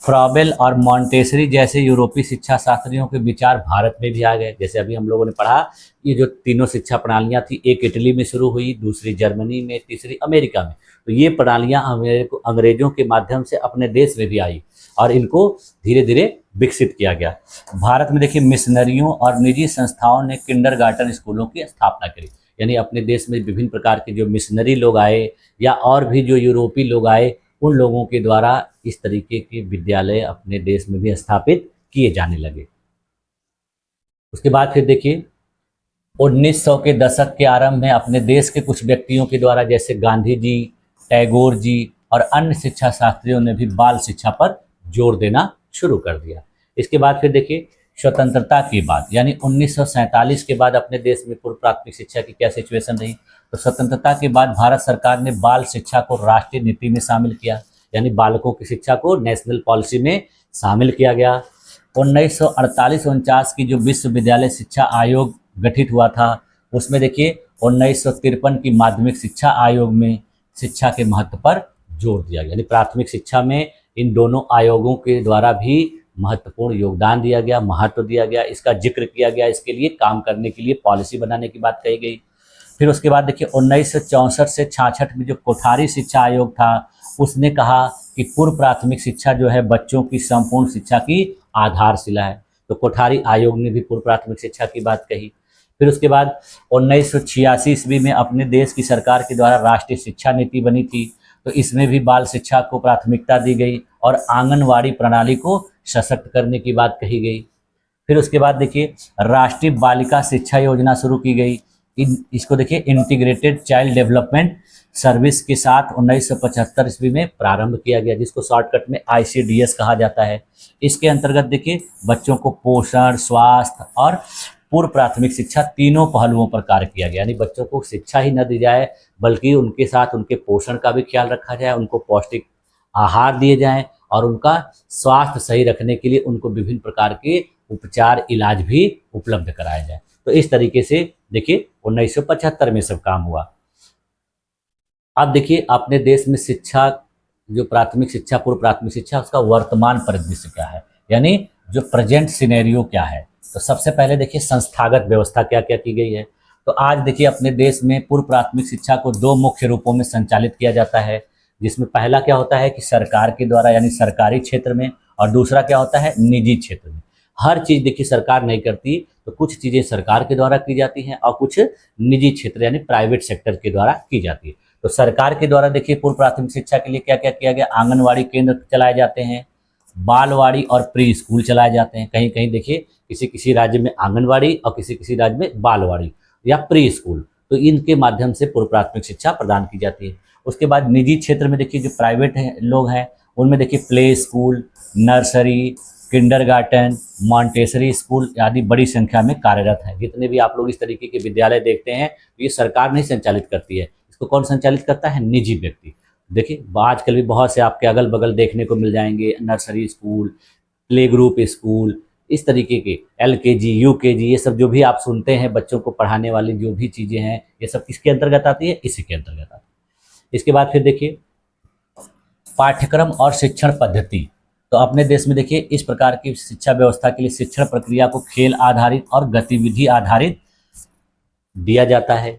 फ्रॉबेल और मॉन्टेसरी जैसे यूरोपीय शिक्षा शास्त्रियों के विचार भारत में भी आ गए। जैसे अभी हम लोगों ने पढ़ा, ये जो तीनों शिक्षा प्रणालियां थी, एक इटली में शुरू हुई, दूसरी जर्मनी में, तीसरी अमेरिका में। तो ये प्रणालियां अंग्रेजों के माध्यम से अपने देश में भी आई और इनको धीरे धीरे विकसित किया गया। भारत में देखिए मिशनरियों और निजी संस्थाओं ने किंडरगार्टन स्कूलों की स्थापना करी। यानी अपने देश में विभिन्न प्रकार के जो मिशनरी लोग आए या और भी जो यूरोपीय लोग आए, उन लोगों के द्वारा इस तरीके के विद्यालय अपने देश में भी स्थापित किए जाने लगे। उसके बाद फिर देखिए 1900 के दशक के आरंभ में अपने देश के कुछ व्यक्तियों के द्वारा, जैसे गांधी जी, टैगोर जी और अन्य शिक्षा शास्त्रियों ने भी बाल शिक्षा पर जोर देना शुरू कर दिया। इसके बाद फिर देखिए स्वतंत्रता के बाद, यानी 1947 के बाद अपने देश में पूर्व प्राथमिक शिक्षा की क्या सिचुएशन रही। तो स्वतंत्रता के बाद भारत सरकार ने बाल शिक्षा को राष्ट्रीय नीति में शामिल किया, यानी बालकों की शिक्षा को नेशनल पॉलिसी में शामिल किया गया। 1948-49 की जो विश्वविद्यालय शिक्षा आयोग गठित हुआ था, उसमें देखिए 1953 की माध्यमिक शिक्षा आयोग में शिक्षा के महत्व पर जोर दिया गया। यानी प्राथमिक शिक्षा में इन दोनों आयोगों के द्वारा भी महत्वपूर्ण योगदान दिया गया, महत्व दिया गया, इसका जिक्र किया गया, इसके लिए काम करने के लिए पॉलिसी बनाने की बात कही गई। फिर उसके बाद देखिए 1964 से 66 में जो कोठारी शिक्षा आयोग था, उसने कहा कि पूर्व प्राथमिक शिक्षा जो है बच्चों की संपूर्ण शिक्षा की आधारशिला है। तो कोठारी आयोग ने भी पूर्व प्राथमिक शिक्षा की बात कही। फिर उसके बाद 1986 ईस्वी में अपने देश की सरकार के द्वारा राष्ट्रीय शिक्षा नीति बनी थी। तो इसमें भी बाल शिक्षा को प्राथमिकता दी गई और आंगनवाड़ी प्रणाली को सशक्त करने की बात कही गई। फिर उसके बाद देखिए राष्ट्रीय बालिका शिक्षा योजना शुरू की गई। इसको देखिए इंटीग्रेटेड चाइल्ड डेवलपमेंट सर्विस के साथ 1975 ईस्वी में प्रारंभ किया गया, जिसको शॉर्टकट में ICDS कहा जाता है। इसके अंतर्गत देखिए बच्चों को पोषण, स्वास्थ्य और पूर्व प्राथमिक शिक्षा तीनों पहलुओं पर कार्य किया गया। यानी बच्चों को शिक्षा ही न दी जाए, बल्कि उनके साथ उनके पोषण का भी ख्याल रखा जाए, उनको पौष्टिक आहार दिए जाएं और उनका स्वास्थ्य सही रखने के लिए उनको विभिन्न प्रकार के उपचार, इलाज भी उपलब्ध कराया जाए। तो इस तरीके से देखिए 1975 में सब काम हुआ। अब देखिए अपने देश में शिक्षा, जो प्राथमिक शिक्षा, पूर्व प्राथमिक शिक्षा, उसका वर्तमान परिदृश्य क्या है, यानी जो प्रेजेंट सिनेरियो क्या है। तो सबसे पहले देखिए संस्थागत व्यवस्था क्या क्या की गई है। तो आज देखिए अपने देश में पूर्व प्राथमिक शिक्षा को दो मुख्य रूपों में संचालित किया जाता है, जिसमें पहला क्या होता है कि सरकार के द्वारा, यानी सरकारी क्षेत्र में, और दूसरा क्या होता है निजी क्षेत्र में। हर चीज़ देखिए सरकार नहीं करती, तो कुछ चीज़ें सरकार के द्वारा की जाती हैं और कुछ निजी क्षेत्र यानी प्राइवेट सेक्टर के द्वारा की जाती है। तो सरकार के द्वारा देखिए पूर्व प्राथमिक शिक्षा के लिए क्या क्या किया गया, आंगनवाड़ी केंद्र चलाए जाते हैं, बालवाड़ी और प्री स्कूल चलाए जाते हैं। कहीं कहीं देखिए किसी किसी राज्य में आंगनवाड़ी और किसी किसी राज्य में बालवाड़ी या प्री स्कूल, तो इनके माध्यम से पूर्व प्राथमिक शिक्षा प्रदान की जाती है। उसके बाद निजी क्षेत्र में देखिए जो प्राइवेट हैं लोग हैं उनमें देखिए play school, nursery, kindergarten, Montessori school आदि बड़ी संख्या में कार्यरत हैं। जितने भी आप लोग इस तरीके के विद्यालय देखते हैं तो ये सरकार नहीं संचालित करती है, इसको कौन संचालित करता है, निजी व्यक्ति। देखिए आजकल भी बहुत से आपके अगल बगल देखने को मिल जाएंगे nursery school, play group school, इस तरीके के LKG UKG, ये सब जो भी आप सुनते हैं बच्चों को पढ़ाने वाली जो भी चीज़ें हैं ये सब किसके अंतर्गत आती है, इसी के अंतर्गत आती है। इसके बाद फिर देखिए पाठ्यक्रम और शिक्षण पद्धति। तो अपने देश में देखिए इस प्रकार की शिक्षा व्यवस्था के लिए शिक्षण प्रक्रिया को खेल आधारित और गतिविधि आधारित दिया जाता है।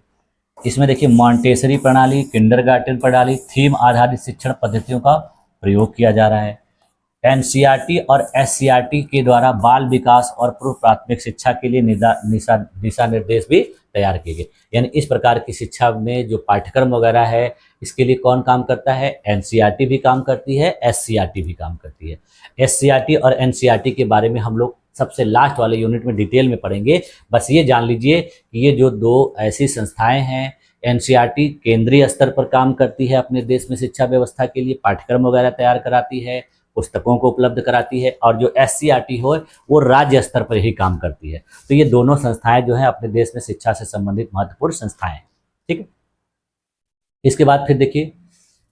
इसमें देखिए मॉन्टेसरी प्रणाली, किंडरगार्टन प्रणाली, थीम आधारित शिक्षण पद्धतियों का प्रयोग किया जा रहा है। NCERT और SCERT के द्वारा बाल विकास और पूर्व प्राथमिक शिक्षा के लिए दिशा निर्देश भी तैयार किए गए। यानी इस प्रकार की शिक्षा में जो पाठ्यक्रम वगैरह है इसके लिए कौन काम करता है, NCERT भी काम करती है, SCERT भी काम करती है। SCERT और NCERT के बारे में हम लोग सबसे लास्ट वाले यूनिट में डिटेल में पढ़ेंगे। बस ये जान लीजिए कि ये जो दो ऐसी संस्थाएं हैं, NCERT केंद्रीय स्तर पर काम करती है अपने देश में शिक्षा व्यवस्था के लिए, पाठ्यक्रम वगैरह तैयार कराती है, पुस्तकों को उपलब्ध कराती है, और जो SCERT हो वो राज्य स्तर पर ही काम करती है। तो ये दोनों संस्थाएं जो है अपने देश में शिक्षा से संबंधित महत्वपूर्ण संस्थाएं हैं। ठीक है। इसके बाद फिर देखिए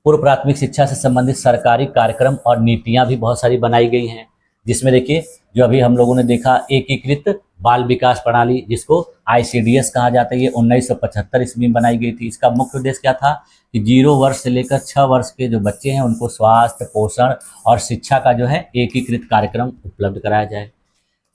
पूर्व प्राथमिक शिक्षा से संबंधित सरकारी कार्यक्रम और नीतियां भी बहुत सारी बनाई गई हैं, जिसमें देखिए जो अभी हम लोगों ने देखा एकीकृत बाल विकास प्रणाली जिसको ICDS कहा जाता है, ये 1975 ईस्वी में बनाई गई थी। इसका मुख्य उद्देश्य क्या था कि 0 वर्ष से लेकर 6 वर्ष के जो बच्चे हैं उनको स्वास्थ्य, पोषण और शिक्षा का जो है एकीकृत कार्यक्रम उपलब्ध कराया जाए।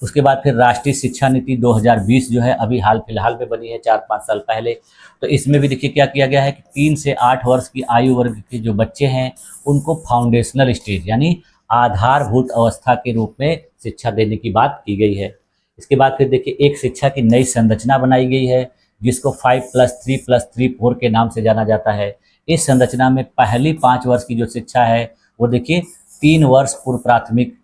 उसके बाद फिर राष्ट्रीय शिक्षा नीति 2020 जो है अभी हाल फिलहाल में बनी है, 4-5 साल पहले। तो इसमें भी देखिए क्या किया गया है कि 3 से 8 वर्ष की आयु वर्ग के जो बच्चे हैं उनको फाउंडेशनल स्टेज यानी आधारभूत अवस्था के रूप में शिक्षा देने की बात की गई है। इसके बाद फिर देखिए एक शिक्षा की नई संरचना बनाई गई है जिसको 5+3+3+4 के नाम से जाना जाता है। इस संरचना में पहली 5 वर्ष की जो शिक्षा है वो देखिए 3 वर्ष पूर्व प्राथमिक,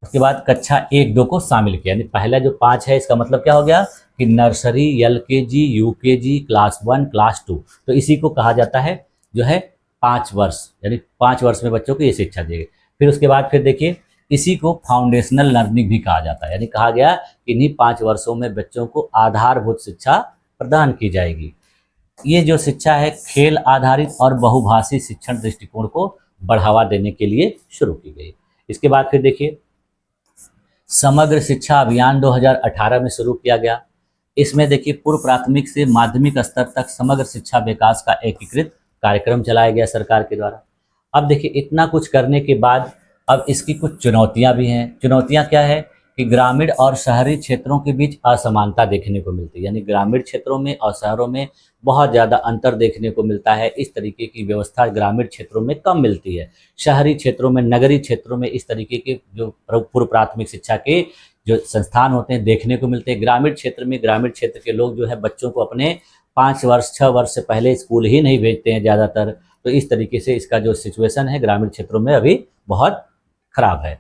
उसके बाद कक्षा 1-2 को शामिल किया। यानी पहला जो 5 है इसका मतलब क्या हो गया कि nursery, LKG UKG, class 1 class 2, तो इसी को कहा जाता है जो है 5 वर्ष, यानी 5 वर्ष में बच्चों को ये शिक्षा दी गई। फिर उसके बाद फिर देखिए इसी को फाउंडेशनल लर्निंग भी कहा जाता है, यानी कहा गया कि इन्हीं 5 वर्षों में बच्चों को आधारभूत शिक्षा प्रदान की जाएगी। ये जो शिक्षा है खेल आधारित और बहुभाषी शिक्षण दृष्टिकोण को बढ़ावा देने के लिए शुरू की गई। इसके बाद फिर देखिए समग्र शिक्षा अभियान 2018 में शुरू किया गया। इसमें देखिए पूर्व प्राथमिक से माध्यमिक स्तर तक समग्र शिक्षा विकास का एकीकृत कार्यक्रम चलाया गया सरकार के द्वारा। अब देखिए इतना कुछ करने के बाद अब इसकी कुछ चुनौतियां भी हैं। चुनौतियां क्या है कि ग्रामीण और शहरी क्षेत्रों के बीच असमानता देखने को मिलती है, यानी ग्रामीण क्षेत्रों में और शहरों में बहुत ज़्यादा अंतर देखने को मिलता है। इस तरीके की व्यवस्था ग्रामीण क्षेत्रों में कम मिलती है, शहरी क्षेत्रों में, नगरीय क्षेत्रों में इस तरीके के जो पूर्व प्राथमिक शिक्षा के जो संस्थान होते हैं देखने को मिलते हैं। ग्रामीण क्षेत्र में ग्रामीण क्षेत्र के लोग जो है बच्चों को अपने 5 वर्ष 6 वर्ष से पहले स्कूल ही नहीं भेजते हैं ज़्यादातर। तो इस तरीके से इसका जो सिचुएशन है ग्रामीण क्षेत्रों में अभी बहुत खराब है।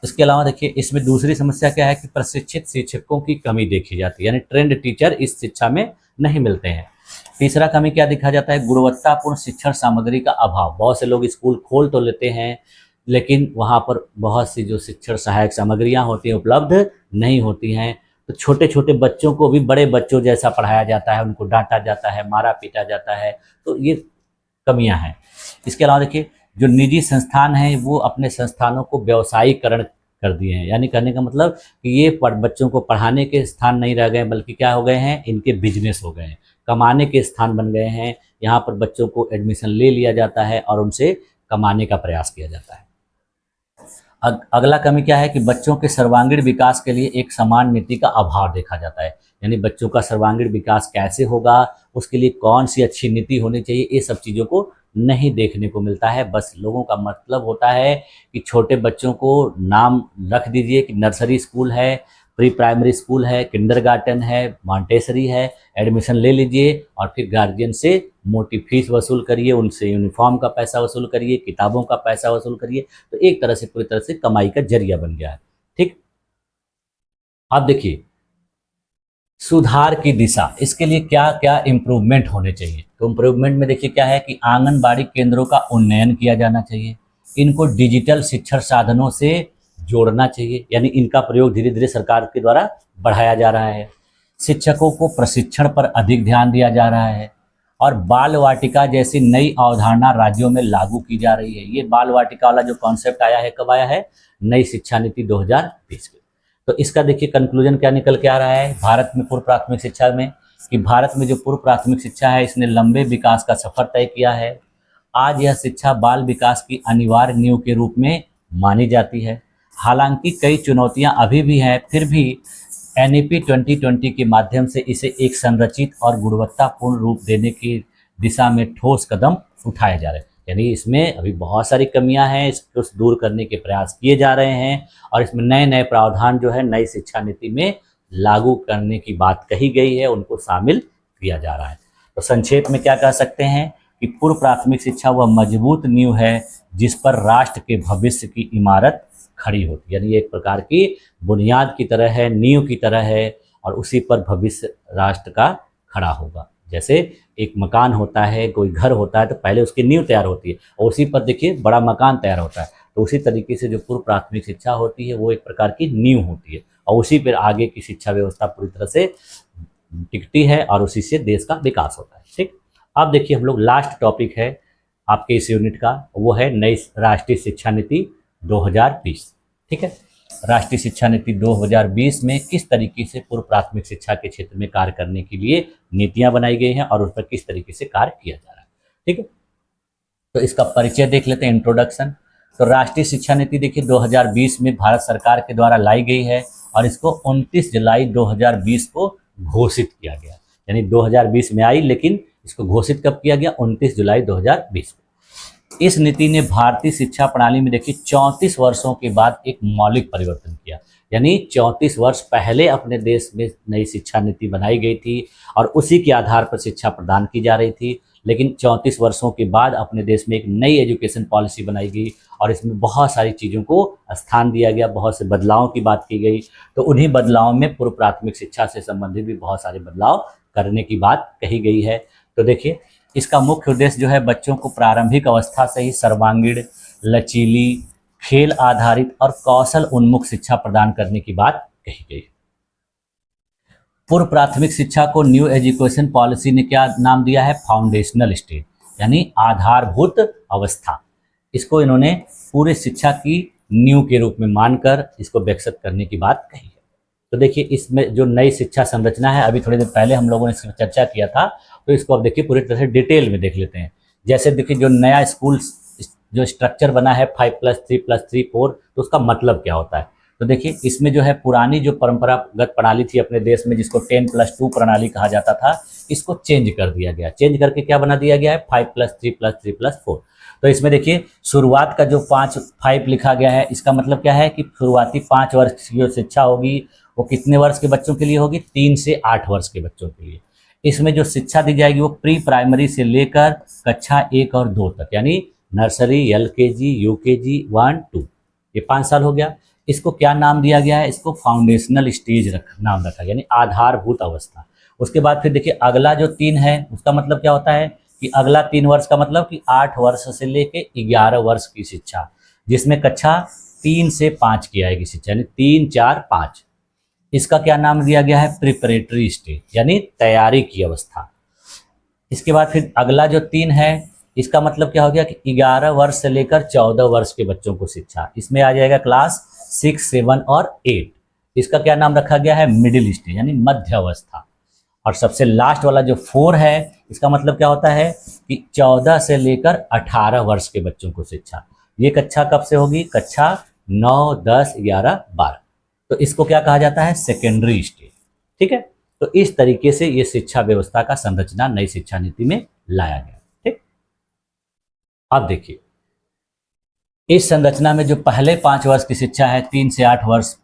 इसके अलावा देखिए इसमें दूसरी समस्या क्या है कि प्रशिक्षित शिक्षकों की कमी देखी जाती है, यानी ट्रेंड टीचर इस शिक्षा में नहीं मिलते हैं। तीसरा कमी क्या देखा जाता है, गुणवत्तापूर्ण शिक्षण सामग्री का अभाव। बहुत से लोग स्कूल खोल तो लेते हैं लेकिन वहाँ पर बहुत सी जो शिक्षण सहायक सामग्रियाँ होती हैं उपलब्ध नहीं होती हैं। तो छोटे छोटे बच्चों को भी बड़े बच्चों जैसा पढ़ाया जाता है, उनको डांटा जाता है, मारा पीटा जाता है, तो ये कमियां हैं। इसके अलावा देखिए जो निजी संस्थान हैं वो अपने संस्थानों को व्यवसायीकरण कर दिए हैं, यानी कहने का मतलब कि ये बच्चों को पढ़ाने के स्थान नहीं रह गए बल्कि क्या हो गए हैं, इनके बिजनेस हो गए हैं, कमाने के स्थान बन गए हैं। यहाँ पर बच्चों को एडमिशन ले लिया जाता है और उनसे कमाने का प्रयास किया जाता है। अगला कमी क्या है कि बच्चों के सर्वांगीण विकास के लिए एक समान नीति का अभाव देखा जाता है, यानी बच्चों का सर्वांगीण विकास कैसे होगा, उसके लिए कौन सी अच्छी नीति होनी चाहिए, ये सब चीज़ों को नहीं देखने को मिलता है। बस लोगों का मतलब होता है कि छोटे बच्चों को नाम रख दीजिए कि नर्सरी स्कूल है, प्री प्राइमरी स्कूल है, किंडरगार्टन है, मॉन्टेसरी है, एडमिशन ले लीजिए और फिर गार्जियन से मोटी फीस वसूल करिए, उनसे यूनिफॉर्म का पैसा वसूल करिए, किताबों का पैसा वसूल करिए। तो एक तरह से पूरी तरह से कमाई का जरिया बन गया है। ठीक, अब देखिए सुधार की दिशा, इसके लिए क्या क्या इम्प्रूवमेंट होने चाहिए। तो इम्प्रूवमेंट में देखिए क्या है कि आंगनबाड़ी केंद्रों का उन्नयन किया जाना चाहिए, इनको डिजिटल शिक्षण साधनों से जोड़ना चाहिए, यानी इनका प्रयोग धीरे धीरे सरकार के द्वारा बढ़ाया जा रहा है। शिक्षकों को प्रशिक्षण पर अधिक ध्यान दिया जा रहा है और बाल वाटिका जैसी नई अवधारणा राज्यों में लागू की जा रही है। ये बाल वाटिका वाला जो कॉन्सेप्ट आया है, कब आया है? नई शिक्षा नीति 2020 के। तो इसका देखिए कंक्लूजन क्या निकल के आ रहा है भारत में पूर्व प्राथमिक शिक्षा में, कि भारत में जो पूर्व प्राथमिक शिक्षा है इसने लंबे विकास का सफर तय किया है। आज यह शिक्षा बाल विकास की अनिवार्य नींव के रूप में मानी जाती है। हालांकि कई चुनौतियां अभी भी हैं, फिर भी एनईपी 2020 के माध्यम से इसे एक संरचित और गुणवत्तापूर्ण रूप देने की दिशा में ठोस कदम उठाए जा रहे हैं। यानी इसमें अभी बहुत सारी कमियां हैं, इसको दूर करने के प्रयास किए जा रहे हैं और इसमें नए नए प्रावधान जो है नई शिक्षा नीति में लागू करने की बात कही गई है, उनको शामिल किया जा रहा है। तो संक्षेप में क्या कह सकते हैं कि पूर्व प्राथमिक शिक्षा वह मजबूत नींव है जिस पर राष्ट्र के भविष्य की इमारत खड़ी होती है। यानी एक प्रकार की बुनियाद की तरह है, नींव की तरह है और उसी पर भविष्य राष्ट्र का खड़ा होगा। जैसे एक मकान होता है, कोई घर होता है, तो पहले उसकी नींव तैयार होती है और उसी पर देखिए बड़ा मकान तैयार होता है। तो उसी तरीके से जो पूर्व प्राथमिक शिक्षा होती है वो एक प्रकार की नींव होती है और उसी पर आगे की शिक्षा व्यवस्था पूरी तरह से टिकती है और उसी से देश का विकास होता है। ठीक, अब देखिए हम लोग लास्ट टॉपिक है आपके इस यूनिट का, वो है नई राष्ट्रीय शिक्षा नीति 2020। ठीक है, राष्ट्रीय शिक्षा नीति 2020 में किस तरीके से पूर्व प्राथमिक शिक्षा के क्षेत्र में कार्य करने के लिए नीतियां बनाई गई हैं और उस पर किस तरीके से कार्य किया जा रहा है। ठीक है, तो इसका परिचय देख लेते हैं, इंट्रोडक्शन। तो राष्ट्रीय शिक्षा नीति देखिए 2020 में भारत सरकार के द्वारा लाई गई है और इसको 29 जुलाई 2020 को घोषित किया गया। यानी 2020 में आई लेकिन इसको घोषित कब किया गया? 29 जुलाई 2020 को। इस नीति ने भारतीय शिक्षा प्रणाली में देखिए 34 वर्षों के बाद एक मौलिक परिवर्तन किया। यानी 34 वर्ष पहले अपने देश में नई शिक्षा नीति बनाई गई थी और उसी के आधार पर शिक्षा प्रदान की जा रही थी, लेकिन 34 वर्षों के बाद अपने देश में एक नई एजुकेशन पॉलिसी बनाई गई और इसमें बहुत सारी चीज़ों को स्थान दिया गया, बहुत से बदलावों की बात की गई। तो उन्हीं बदलावों में पूर्व प्राथमिक शिक्षा से संबंधित भी बहुत सारे बदलाव करने की बात कही गई है। तो देखिए इसका मुख्य उद्देश्य जो है बच्चों को प्रारंभिक अवस्था से ही सर्वांगीण, लचीली, खेल आधारित और कौशल उन्मुख शिक्षा प्रदान करने की बात कही गई। पूर्व प्राथमिक शिक्षा को न्यू एजुकेशन पॉलिसी ने क्या नाम दिया है? फाउंडेशनल स्टेज, यानी आधारभूत अवस्था। इसको इन्होंने पूरे शिक्षा की नींव के रूप में मानकर इसको विकसित करने की बात कही है। तो देखिए इसमें जो नई शिक्षा संरचना है, अभी थोड़ी देर पहले हम लोगों ने इसकी चर्चा किया था, तो इसको अब देखिए पूरी तरह से डिटेल में देख लेते हैं। जैसे देखिए जो नया स्कूल जो स्ट्रक्चर बना है 5+3+3 4, तो उसका मतलब क्या होता है? तो देखिए इसमें जो है पुरानी जो परंपरागत प्रणाली थी अपने देश में जिसको 10+2 प्रणाली कहा जाता था, इसको चेंज कर दिया गया। चेंज करके क्या बना दिया गया है? 5+3+3+4। तो इसमें देखिए शुरुआत का जो 5 लिखा गया है, इसका मतलब क्या है कि शुरुआती 5 वर्ष की जो शिक्षा होगी वो कितने वर्ष के बच्चों के लिए होगी? 3 से 8 वर्ष के बच्चों के लिए। इसमें जो शिक्षा दी जाएगी वो प्री प्राइमरी से लेकर कक्षा 1 और 2 तक, यानी नर्सरी, LKG, UKG 1 2, ये 5 साल हो गया। इसको क्या नाम दिया गया है? इसको फाउंडेशनल स्टेज नाम रखा, यानी आधारभूत अवस्था। उसके बाद फिर देखिए अगला जो 3 है उसका मतलब क्या होता है कि अगला 3 वर्ष का मतलब कि 8 वर्ष से लेके 11 वर्ष की शिक्षा, जिसमें कक्षा 3 से 5 की आएगी शिक्षा, यानी 3 4 5। इसका क्या नाम दिया गया है? प्रिपरेटरी स्टेज, यानी तैयारी की अवस्था। इसके बाद फिर अगला जो 3 है इसका मतलब क्या हो गया कि 11 वर्ष से लेकर 14 वर्ष के बच्चों को शिक्षा, इसमें आ जाएगा क्लास 6, 7 और 8। इसका क्या नाम रखा गया है? मिडिल स्टेज, यानी मध्य अवस्था। और सबसे लास्ट वाला जो 4 है इसका मतलब क्या होता है कि 14 से लेकर 18 वर्ष के बच्चों को शिक्षा। ये कक्षा कब से होगी? कक्षा 9, 10, 11, 12। तो इसको क्या कहा जाता है? Secondary stage. ठीक है, तो इस तरीके से ये शिक्षा व्यवस्था का संरचना नई शिक्षा नीति में लाया गया। ठीक, अब देखिए इस संरचना में जो पहले 5 वर्ष की शिक्षा है 3 से 8 वर्ष,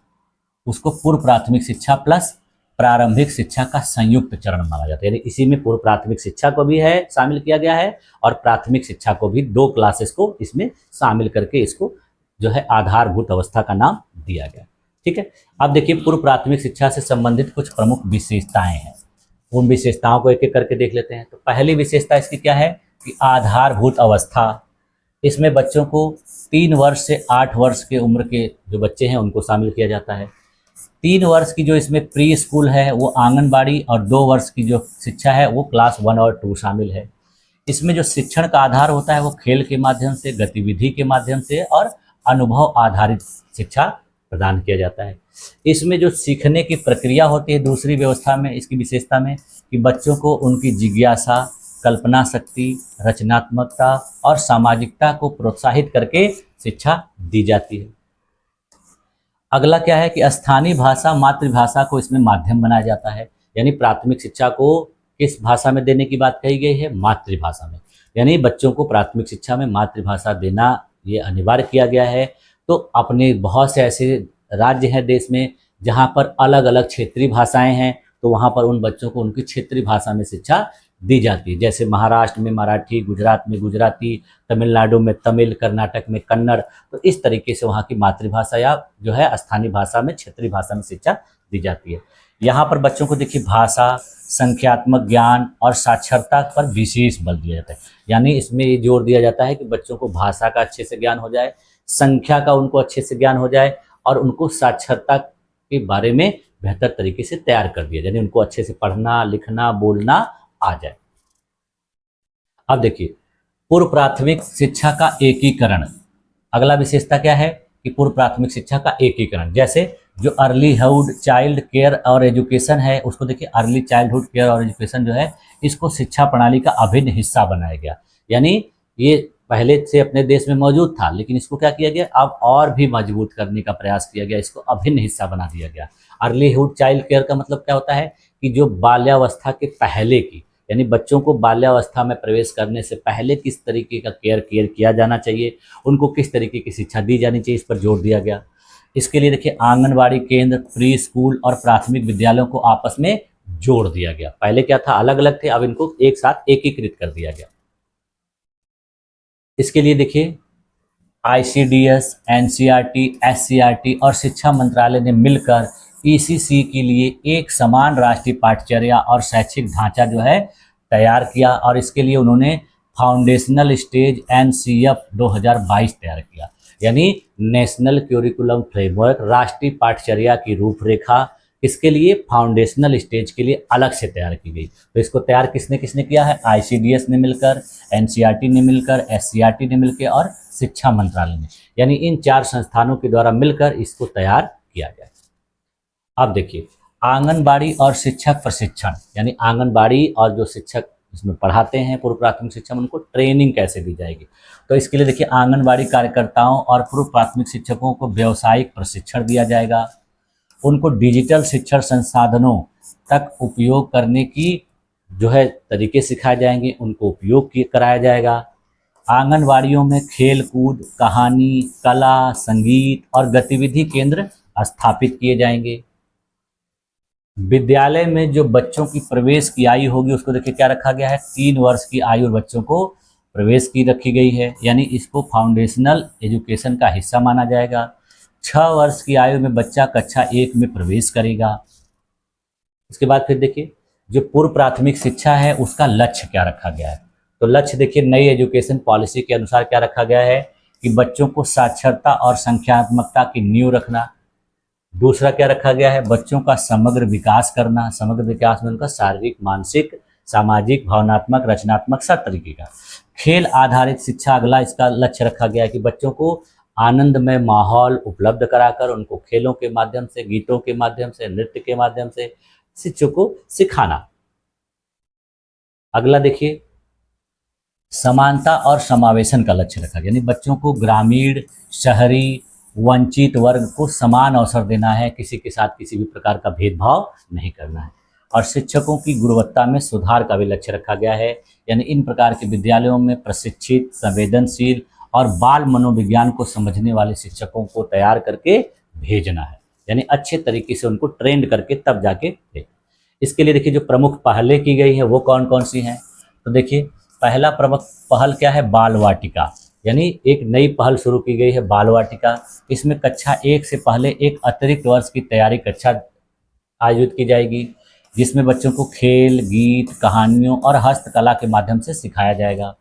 उसको पूर्व प्राथमिक शिक्षा प्लस प्रारंभिक शिक्षा का संयुक्त चरण माना जाता है। यानी इसी में पूर्व प्राथमिक शिक्षा को भी है शामिल किया गया है और प्राथमिक शिक्षा को भी, 2 क्लासेस को इसमें शामिल करके इसको जो है आधारभूत अवस्था का नाम दिया गया। ठीक है, अब देखिए पूर्व प्राथमिक शिक्षा से संबंधित कुछ प्रमुख विशेषताएं हैं, उन विशेषताओं को एक एक करके देख लेते हैं। तो पहली विशेषता इसकी क्या है कि आधारभूत अवस्था, इसमें बच्चों को 3 वर्ष से 8 वर्ष के उम्र के जो बच्चे हैं उनको शामिल किया जाता है। 3 वर्ष की जो इसमें प्री स्कूल है वो आंगनबाड़ी, और 2 वर्ष की जो शिक्षा है वो क्लास 1 और 2 शामिल है। इसमें जो शिक्षण का आधार होता है वो खेल के माध्यम से, गतिविधि के माध्यम से और अनुभव आधारित शिक्षा प्रदान किया जाता है। इसमें जो सीखने की प्रक्रिया होती है दूसरी व्यवस्था में, इसकी विशेषता में, कि बच्चों को उनकी जिज्ञासा, कल्पना शक्ति, रचनात्मकता और सामाजिकता को प्रोत्साहित करके शिक्षा दी जाती है। अगला क्या है कि स्थानीय भाषा, मातृभाषा को इसमें माध्यम बनाया जाता है। यानी प्राथमिक शिक्षा को किस भाषा में देने की बात कही गई है, मातृभाषा में। यानी बच्चों को प्राथमिक शिक्षा में मातृभाषा देना ये अनिवार्य किया गया है। तो अपने बहुत से ऐसे राज्य हैं देश में जहाँ पर अलग अलग क्षेत्रीय भाषाएं हैं, तो वहाँ पर उन बच्चों को उनकी क्षेत्रीय भाषा में शिक्षा दी जाती है। जैसे महाराष्ट्र में मराठी, गुजरात में गुजराती, तमिलनाडु में तमिल, कर्नाटक में कन्नड़। तो इस तरीके से वहाँ की मातृभाषा या जो है स्थानीय भाषा में, क्षेत्रीय भाषा में शिक्षा दी जाती है। यहाँ पर बच्चों को देखिए भाषा, संख्यात्मक ज्ञान और साक्षरता पर विशेष बल दिया जाता है। यानी इसमें ये जोर दिया जाता है कि बच्चों को भाषा का अच्छे से ज्ञान हो जाए, संख्या का उनको अच्छे से ज्ञान हो जाए और उनको साक्षरता के बारे में बेहतर तरीके से तैयार कर दिया जाए, यानी उनको अच्छे से पढ़ना, लिखना, बोलना आ जाए। अब देखिए पूर्व प्राथमिक शिक्षा का एकीकरण, अगला विशेषता क्या है कि पूर्व प्राथमिक शिक्षा का एकीकरण। जैसे जो अर्लीहुड चाइल्ड केयर और एजुकेशन है उसको देखिए, अर्ली चाइल्डहुड केयर और एजुकेशन जो है इसको शिक्षा प्रणाली का अभिन्न हिस्सा बनाया गया। यानी ये पहले से अपने देश में मौजूद था, लेकिन इसको क्या किया गया, अब और भी मजबूत करने का प्रयास किया गया, इसको अभिन्न हिस्सा बना दिया गया। अर्लीहुड चाइल्ड केयर का मतलब क्या होता है कि जो बाल्यावस्था के पहले की, यानी बच्चों को बाल्यावस्था में प्रवेश करने से पहले किस तरीके का केयर किया जाना चाहिए, उनको किस तरीके की शिक्षा दी जानी चाहिए, इस पर जोर दिया गया। इसके लिए देखिए आंगनबाड़ी केंद्र, प्री स्कूल और प्राथमिक विद्यालयों को आपस में जोड़ दिया गया। पहले क्या था, अलग अलग थे, अब इनको एक साथ एकीकृत कर दिया गया। इसके लिए देखिए आईसीडीएस, एनसीईआरटी, एससीईआरटी और शिक्षा मंत्रालय ने मिलकर ईसीसी के लिए एक समान राष्ट्रीय पाठ्यचर्या और शैक्षिक ढांचा जो है तैयार किया, और इसके लिए उन्होंने फाउंडेशनल स्टेज एनसीएफ 2022 तैयार किया। यानी नेशनल करिकुलम फ्रेमवर्क, राष्ट्रीय पाठ्यचर्या की रूपरेखा, इसके लिए फाउंडेशनल स्टेज के लिए अलग से तैयार की गई। तो इसको तैयार किसने किसने किया है, आईसीडीएस ने मिलकर, एनसीईआरटी ने मिलकर, एससीईआरटी ने मिलकर और शिक्षा मंत्रालय ने, यानी इन 4 संस्थानों के द्वारा मिलकर इसको तैयार किया गया। अब देखिए आंगनबाड़ी और शिक्षक प्रशिक्षण, यानी आंगनबाड़ी और जो शिक्षक इसमें पढ़ाते हैं पूर्व प्राथमिक शिक्षा में, उनको ट्रेनिंग कैसे दी जाएगी। तो इसके लिए देखिए आंगनबाड़ी कार्यकर्ताओं और पूर्व प्राथमिक शिक्षकों को व्यावसायिक प्रशिक्षण दिया जाएगा। उनको डिजिटल शिक्षण संसाधनों तक उपयोग करने की जो है तरीके सिखाए जाएंगे, उनको उपयोग कराया जाएगा। आंगनबाड़ियों में खेल कूद, कहानी, कला, संगीत और गतिविधि केंद्र स्थापित किए जाएंगे। विद्यालय में जो बच्चों की प्रवेश की आयु होगी उसको देखिए क्या रखा गया है, 3 वर्ष की आयु बच्चों को प्रवेश की रखी गई है, यानी इसको फाउंडेशनल एजुकेशन का हिस्सा माना जाएगा। 6 वर्ष की आयु में बच्चा कक्षा 1 में प्रवेश करेगा। इसके बाद फिर देखिए जो पूर्व प्राथमिक शिक्षा है उसका लक्ष्य क्या रखा गया है। तो लक्ष्य देखिए नई एजुकेशन पॉलिसी के अनुसार क्या रखा गया है कि बच्चों को साक्षरता और संख्यात्मकता की नींव रखना। दूसरा क्या रखा गया है, बच्चों का समग्र विकास करना। समग्र विकास में उनका शारीरिक, मानसिक, सामाजिक, भावनात्मक, रचनात्मक सब तरीके का। खेल आधारित शिक्षा अगला इसका लक्ष्य रखा गया है कि बच्चों को आनंदमय माहौल उपलब्ध कराकर उनको खेलों के माध्यम से, गीतों के माध्यम से, नृत्य के माध्यम से शिक्षकों को सिखाना। अगला देखिए समानता और समावेशन का लक्ष्य रखा गया, यानी बच्चों को ग्रामीण, शहरी, वंचित वर्ग को समान अवसर देना है, किसी के साथ किसी भी प्रकार का भेदभाव नहीं करना है। और शिक्षकों की गुणवत्ता में सुधार का भी लक्ष्य रखा गया है, यानी इन प्रकार के विद्यालयों में प्रशिक्षित, संवेदनशील और बाल मनोविज्ञान को समझने वाले शिक्षकों को तैयार करके भेजना है। यानी अच्छे तरीके से उनको ट्रेंड करके तब जाके दे। इसके लिए देखिए जो प्रमुख पहलें की गई हैं वो कौन कौन सी हैं। तो देखिए पहला प्रमुख पहल क्या है, बाल वाटिका, यानी एक नई पहल शुरू की गई है बाल वाटिका। इसमें कक्षा 1 से पहले एक अतिरिक्त वर्ष की तैयारी कक्षा आयोजित की जाएगी, जिसमें बच्चों को खेल, गीत, कहानियों और हस्तकला के माध्यम से सिखाया जाएगा।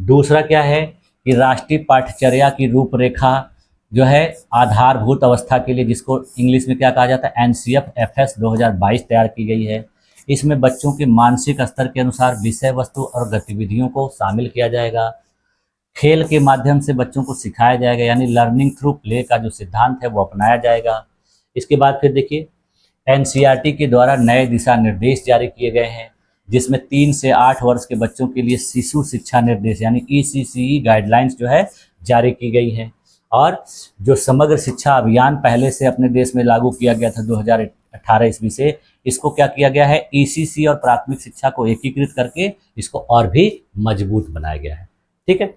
दूसरा क्या है कि राष्ट्रीय पाठ्यचर्या की रूपरेखा जो है आधारभूत अवस्था के लिए, जिसको इंग्लिश में क्या कहा जाता है, NCF-FS 2022 तैयार की गई है। इसमें बच्चों के मानसिक स्तर के अनुसार विषय वस्तु और गतिविधियों को शामिल किया जाएगा। खेल के माध्यम से बच्चों को सिखाया जाएगा, यानी लर्निंग थ्रू प्ले का जो सिद्धांत है वो अपनाया जाएगा। इसके बाद फिर देखिए NCERT के द्वारा नए दिशा निर्देश जारी किए गए हैं, जिसमें 3 से 8 वर्ष के बच्चों के लिए शिशु शिक्षा निर्देश यानी ECCE गाइडलाइंस जो है जारी की गई है। और जो समग्र शिक्षा अभियान पहले से अपने देश में लागू किया गया था 2018 ईस्वी से, इसको क्या किया गया है, ECC और प्राथमिक शिक्षा को एकीकृत करके इसको और भी मजबूत बनाया गया है। ठीक है,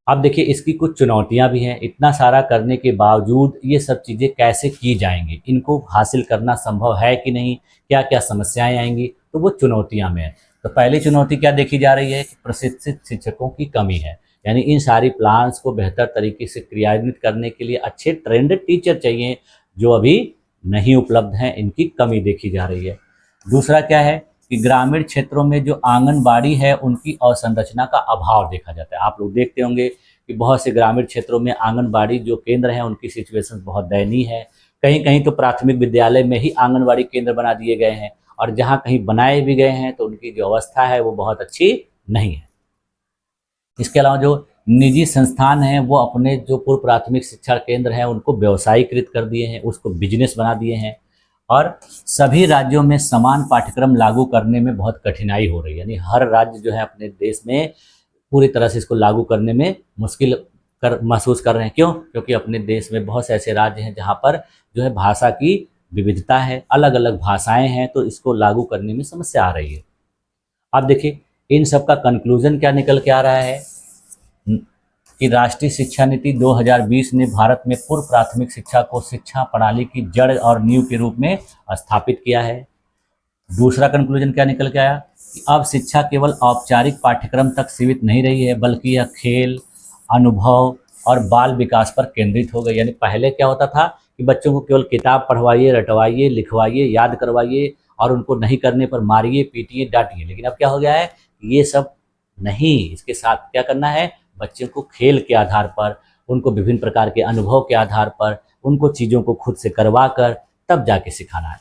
अब देखिए इसकी कुछ चुनौतियां भी हैं। इतना सारा करने के बावजूद ये सब चीज़ें कैसे की जाएंगी, इनको हासिल करना संभव है कि नहीं, क्या क्या समस्याएं आएंगी, तो वो चुनौतियां में है। तो पहली चुनौती क्या देखी जा रही है कि प्रशिक्षित शिक्षकों की कमी है, यानी इन सारी प्लान्स को बेहतर तरीके से क्रियान्वित करने के लिए अच्छे ट्रेंड टीचर चाहिए, जो अभी नहीं उपलब्ध हैं, इनकी कमी देखी जा रही है। दूसरा क्या है कि ग्रामीण क्षेत्रों में जो आंगनबाड़ी है उनकी अवसंरचना का अभाव देखा जाता है। आप लोग देखते होंगे कि बहुत से ग्रामीण क्षेत्रों में आंगनबाड़ी जो केंद्र हैं उनकी सिचुएशन बहुत दयनीय है। कहीं कहीं तो प्राथमिक विद्यालय में ही आंगनबाड़ी केंद्र बना दिए गए हैं, और जहाँ कहीं बनाए भी गए हैं तो उनकी जो अवस्था है वो बहुत अच्छी नहीं है। इसके अलावा जो निजी संस्थान हैं वो अपने जो पूर्व प्राथमिक शिक्षा केंद्र हैं उनको व्यवसायीकृत कर दिए हैं, उसको बिजनेस बना दिए हैं, और सभी राज्यों में समान पाठ्यक्रम लागू करने में बहुत कठिनाई हो रही है। यानी हर राज्य जो है अपने देश में पूरी तरह से इसको लागू करने में मुश्किल महसूस कर रहे हैं। क्यों? क्योंकि अपने देश में बहुत से ऐसे राज्य हैं जहाँ पर जो है भाषा की विविधता है, अलग अलग भाषाएं हैं, तो इसको लागू करने में समस्या आ रही है। अब देखिए इन सब का कंक्लूजन क्या निकल के आ रहा है कि राष्ट्रीय शिक्षा नीति 2020 ने भारत में पूर्व प्राथमिक शिक्षा को शिक्षा प्रणाली की जड़ और नींव के रूप में स्थापित किया है। दूसरा कंक्लूजन क्या निकल के आया कि अब शिक्षा केवल औपचारिक पाठ्यक्रम तक सीमित नहीं रही है, बल्कि यह खेल, अनुभव और बाल विकास पर केंद्रित हो गई। यानी पहले क्या होता था कि बच्चों को केवल किताब पढ़वाइए, रटवाइए, लिखवाइए, याद करवाइए, और उनको नहीं करने पर मारिए, पीटिए, डांटिए। लेकिन अब क्या हो गया है, ये सब नहीं, इसके साथ क्या करना है, बच्चों को खेल के आधार पर, उनको विभिन्न प्रकार के अनुभव के आधार पर, उनको चीज़ों को खुद से करवा कर तब जाके सिखाना है।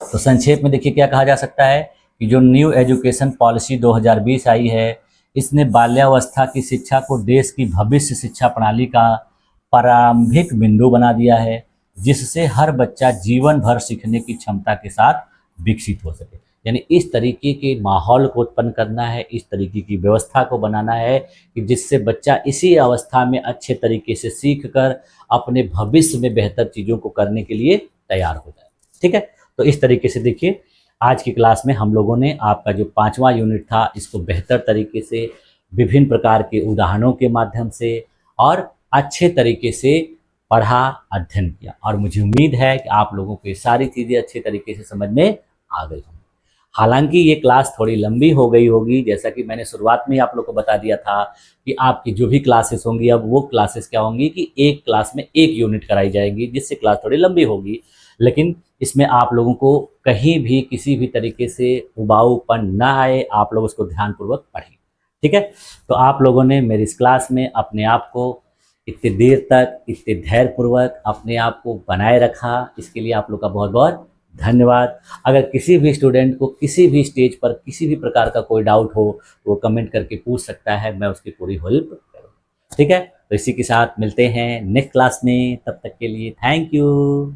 तो संक्षेप में देखिए क्या कहा जा सकता है कि जो न्यू एजुकेशन पॉलिसी 2020 आई है, इसने बाल्यावस्था की शिक्षा को देश की भविष्य शिक्षा प्रणाली का प्रारंभिक बिंदु बना दिया है, जिससे हर बच्चा जीवन भर सीखने की क्षमता के साथ विकसित हो सके। यानी इस तरीके के माहौल को उत्पन्न करना है, इस तरीके की व्यवस्था को बनाना है कि जिससे बच्चा इसी अवस्था में अच्छे तरीके से सीख कर अपने भविष्य में बेहतर चीज़ों को करने के लिए तैयार हो जाए। ठीक है, तो इस तरीके से देखिए आज की क्लास में हम लोगों ने आपका जो 5वां यूनिट था इसको बेहतर तरीके से विभिन्न प्रकार के उदाहरणों के माध्यम से और अच्छे तरीके से पढ़ा, अध्ययन किया, और मुझे उम्मीद है कि आप लोगों को ये सारी चीज़ें अच्छे तरीके से समझ में आ गई होंगी। हालांकि ये क्लास थोड़ी लंबी हो गई होगी, जैसा कि मैंने शुरुआत में ही आप लोग को बता दिया था कि आपकी जो भी क्लासेस होंगी अब वो क्लासेस क्या होंगी कि एक क्लास में एक यूनिट कराई जाएगी, जिससे क्लास थोड़ी लंबी होगी। लेकिन इसमें आप लोगों को कहीं भी किसी भी तरीके से उबाऊपन ना आए, आप लोग उसको ध्यानपूर्वक पढ़ें। ठीक है, तो आप लोगों ने मेरी इस क्लास में अपने आप को इतनी देर तक इतने धैर्यपूर्वक अपने आप को बनाए रखा, इसके लिए आप लोग का बहुत बहुत धन्यवाद। अगर किसी भी स्टूडेंट को किसी भी स्टेज पर किसी भी प्रकार का कोई डाउट हो तो वो कमेंट करके पूछ सकता है, मैं उसकी पूरी हेल्प करूँगा। ठीक है, तो इसी के साथ मिलते हैं नेक्स्ट क्लास में, तब तक के लिए थैंक यू।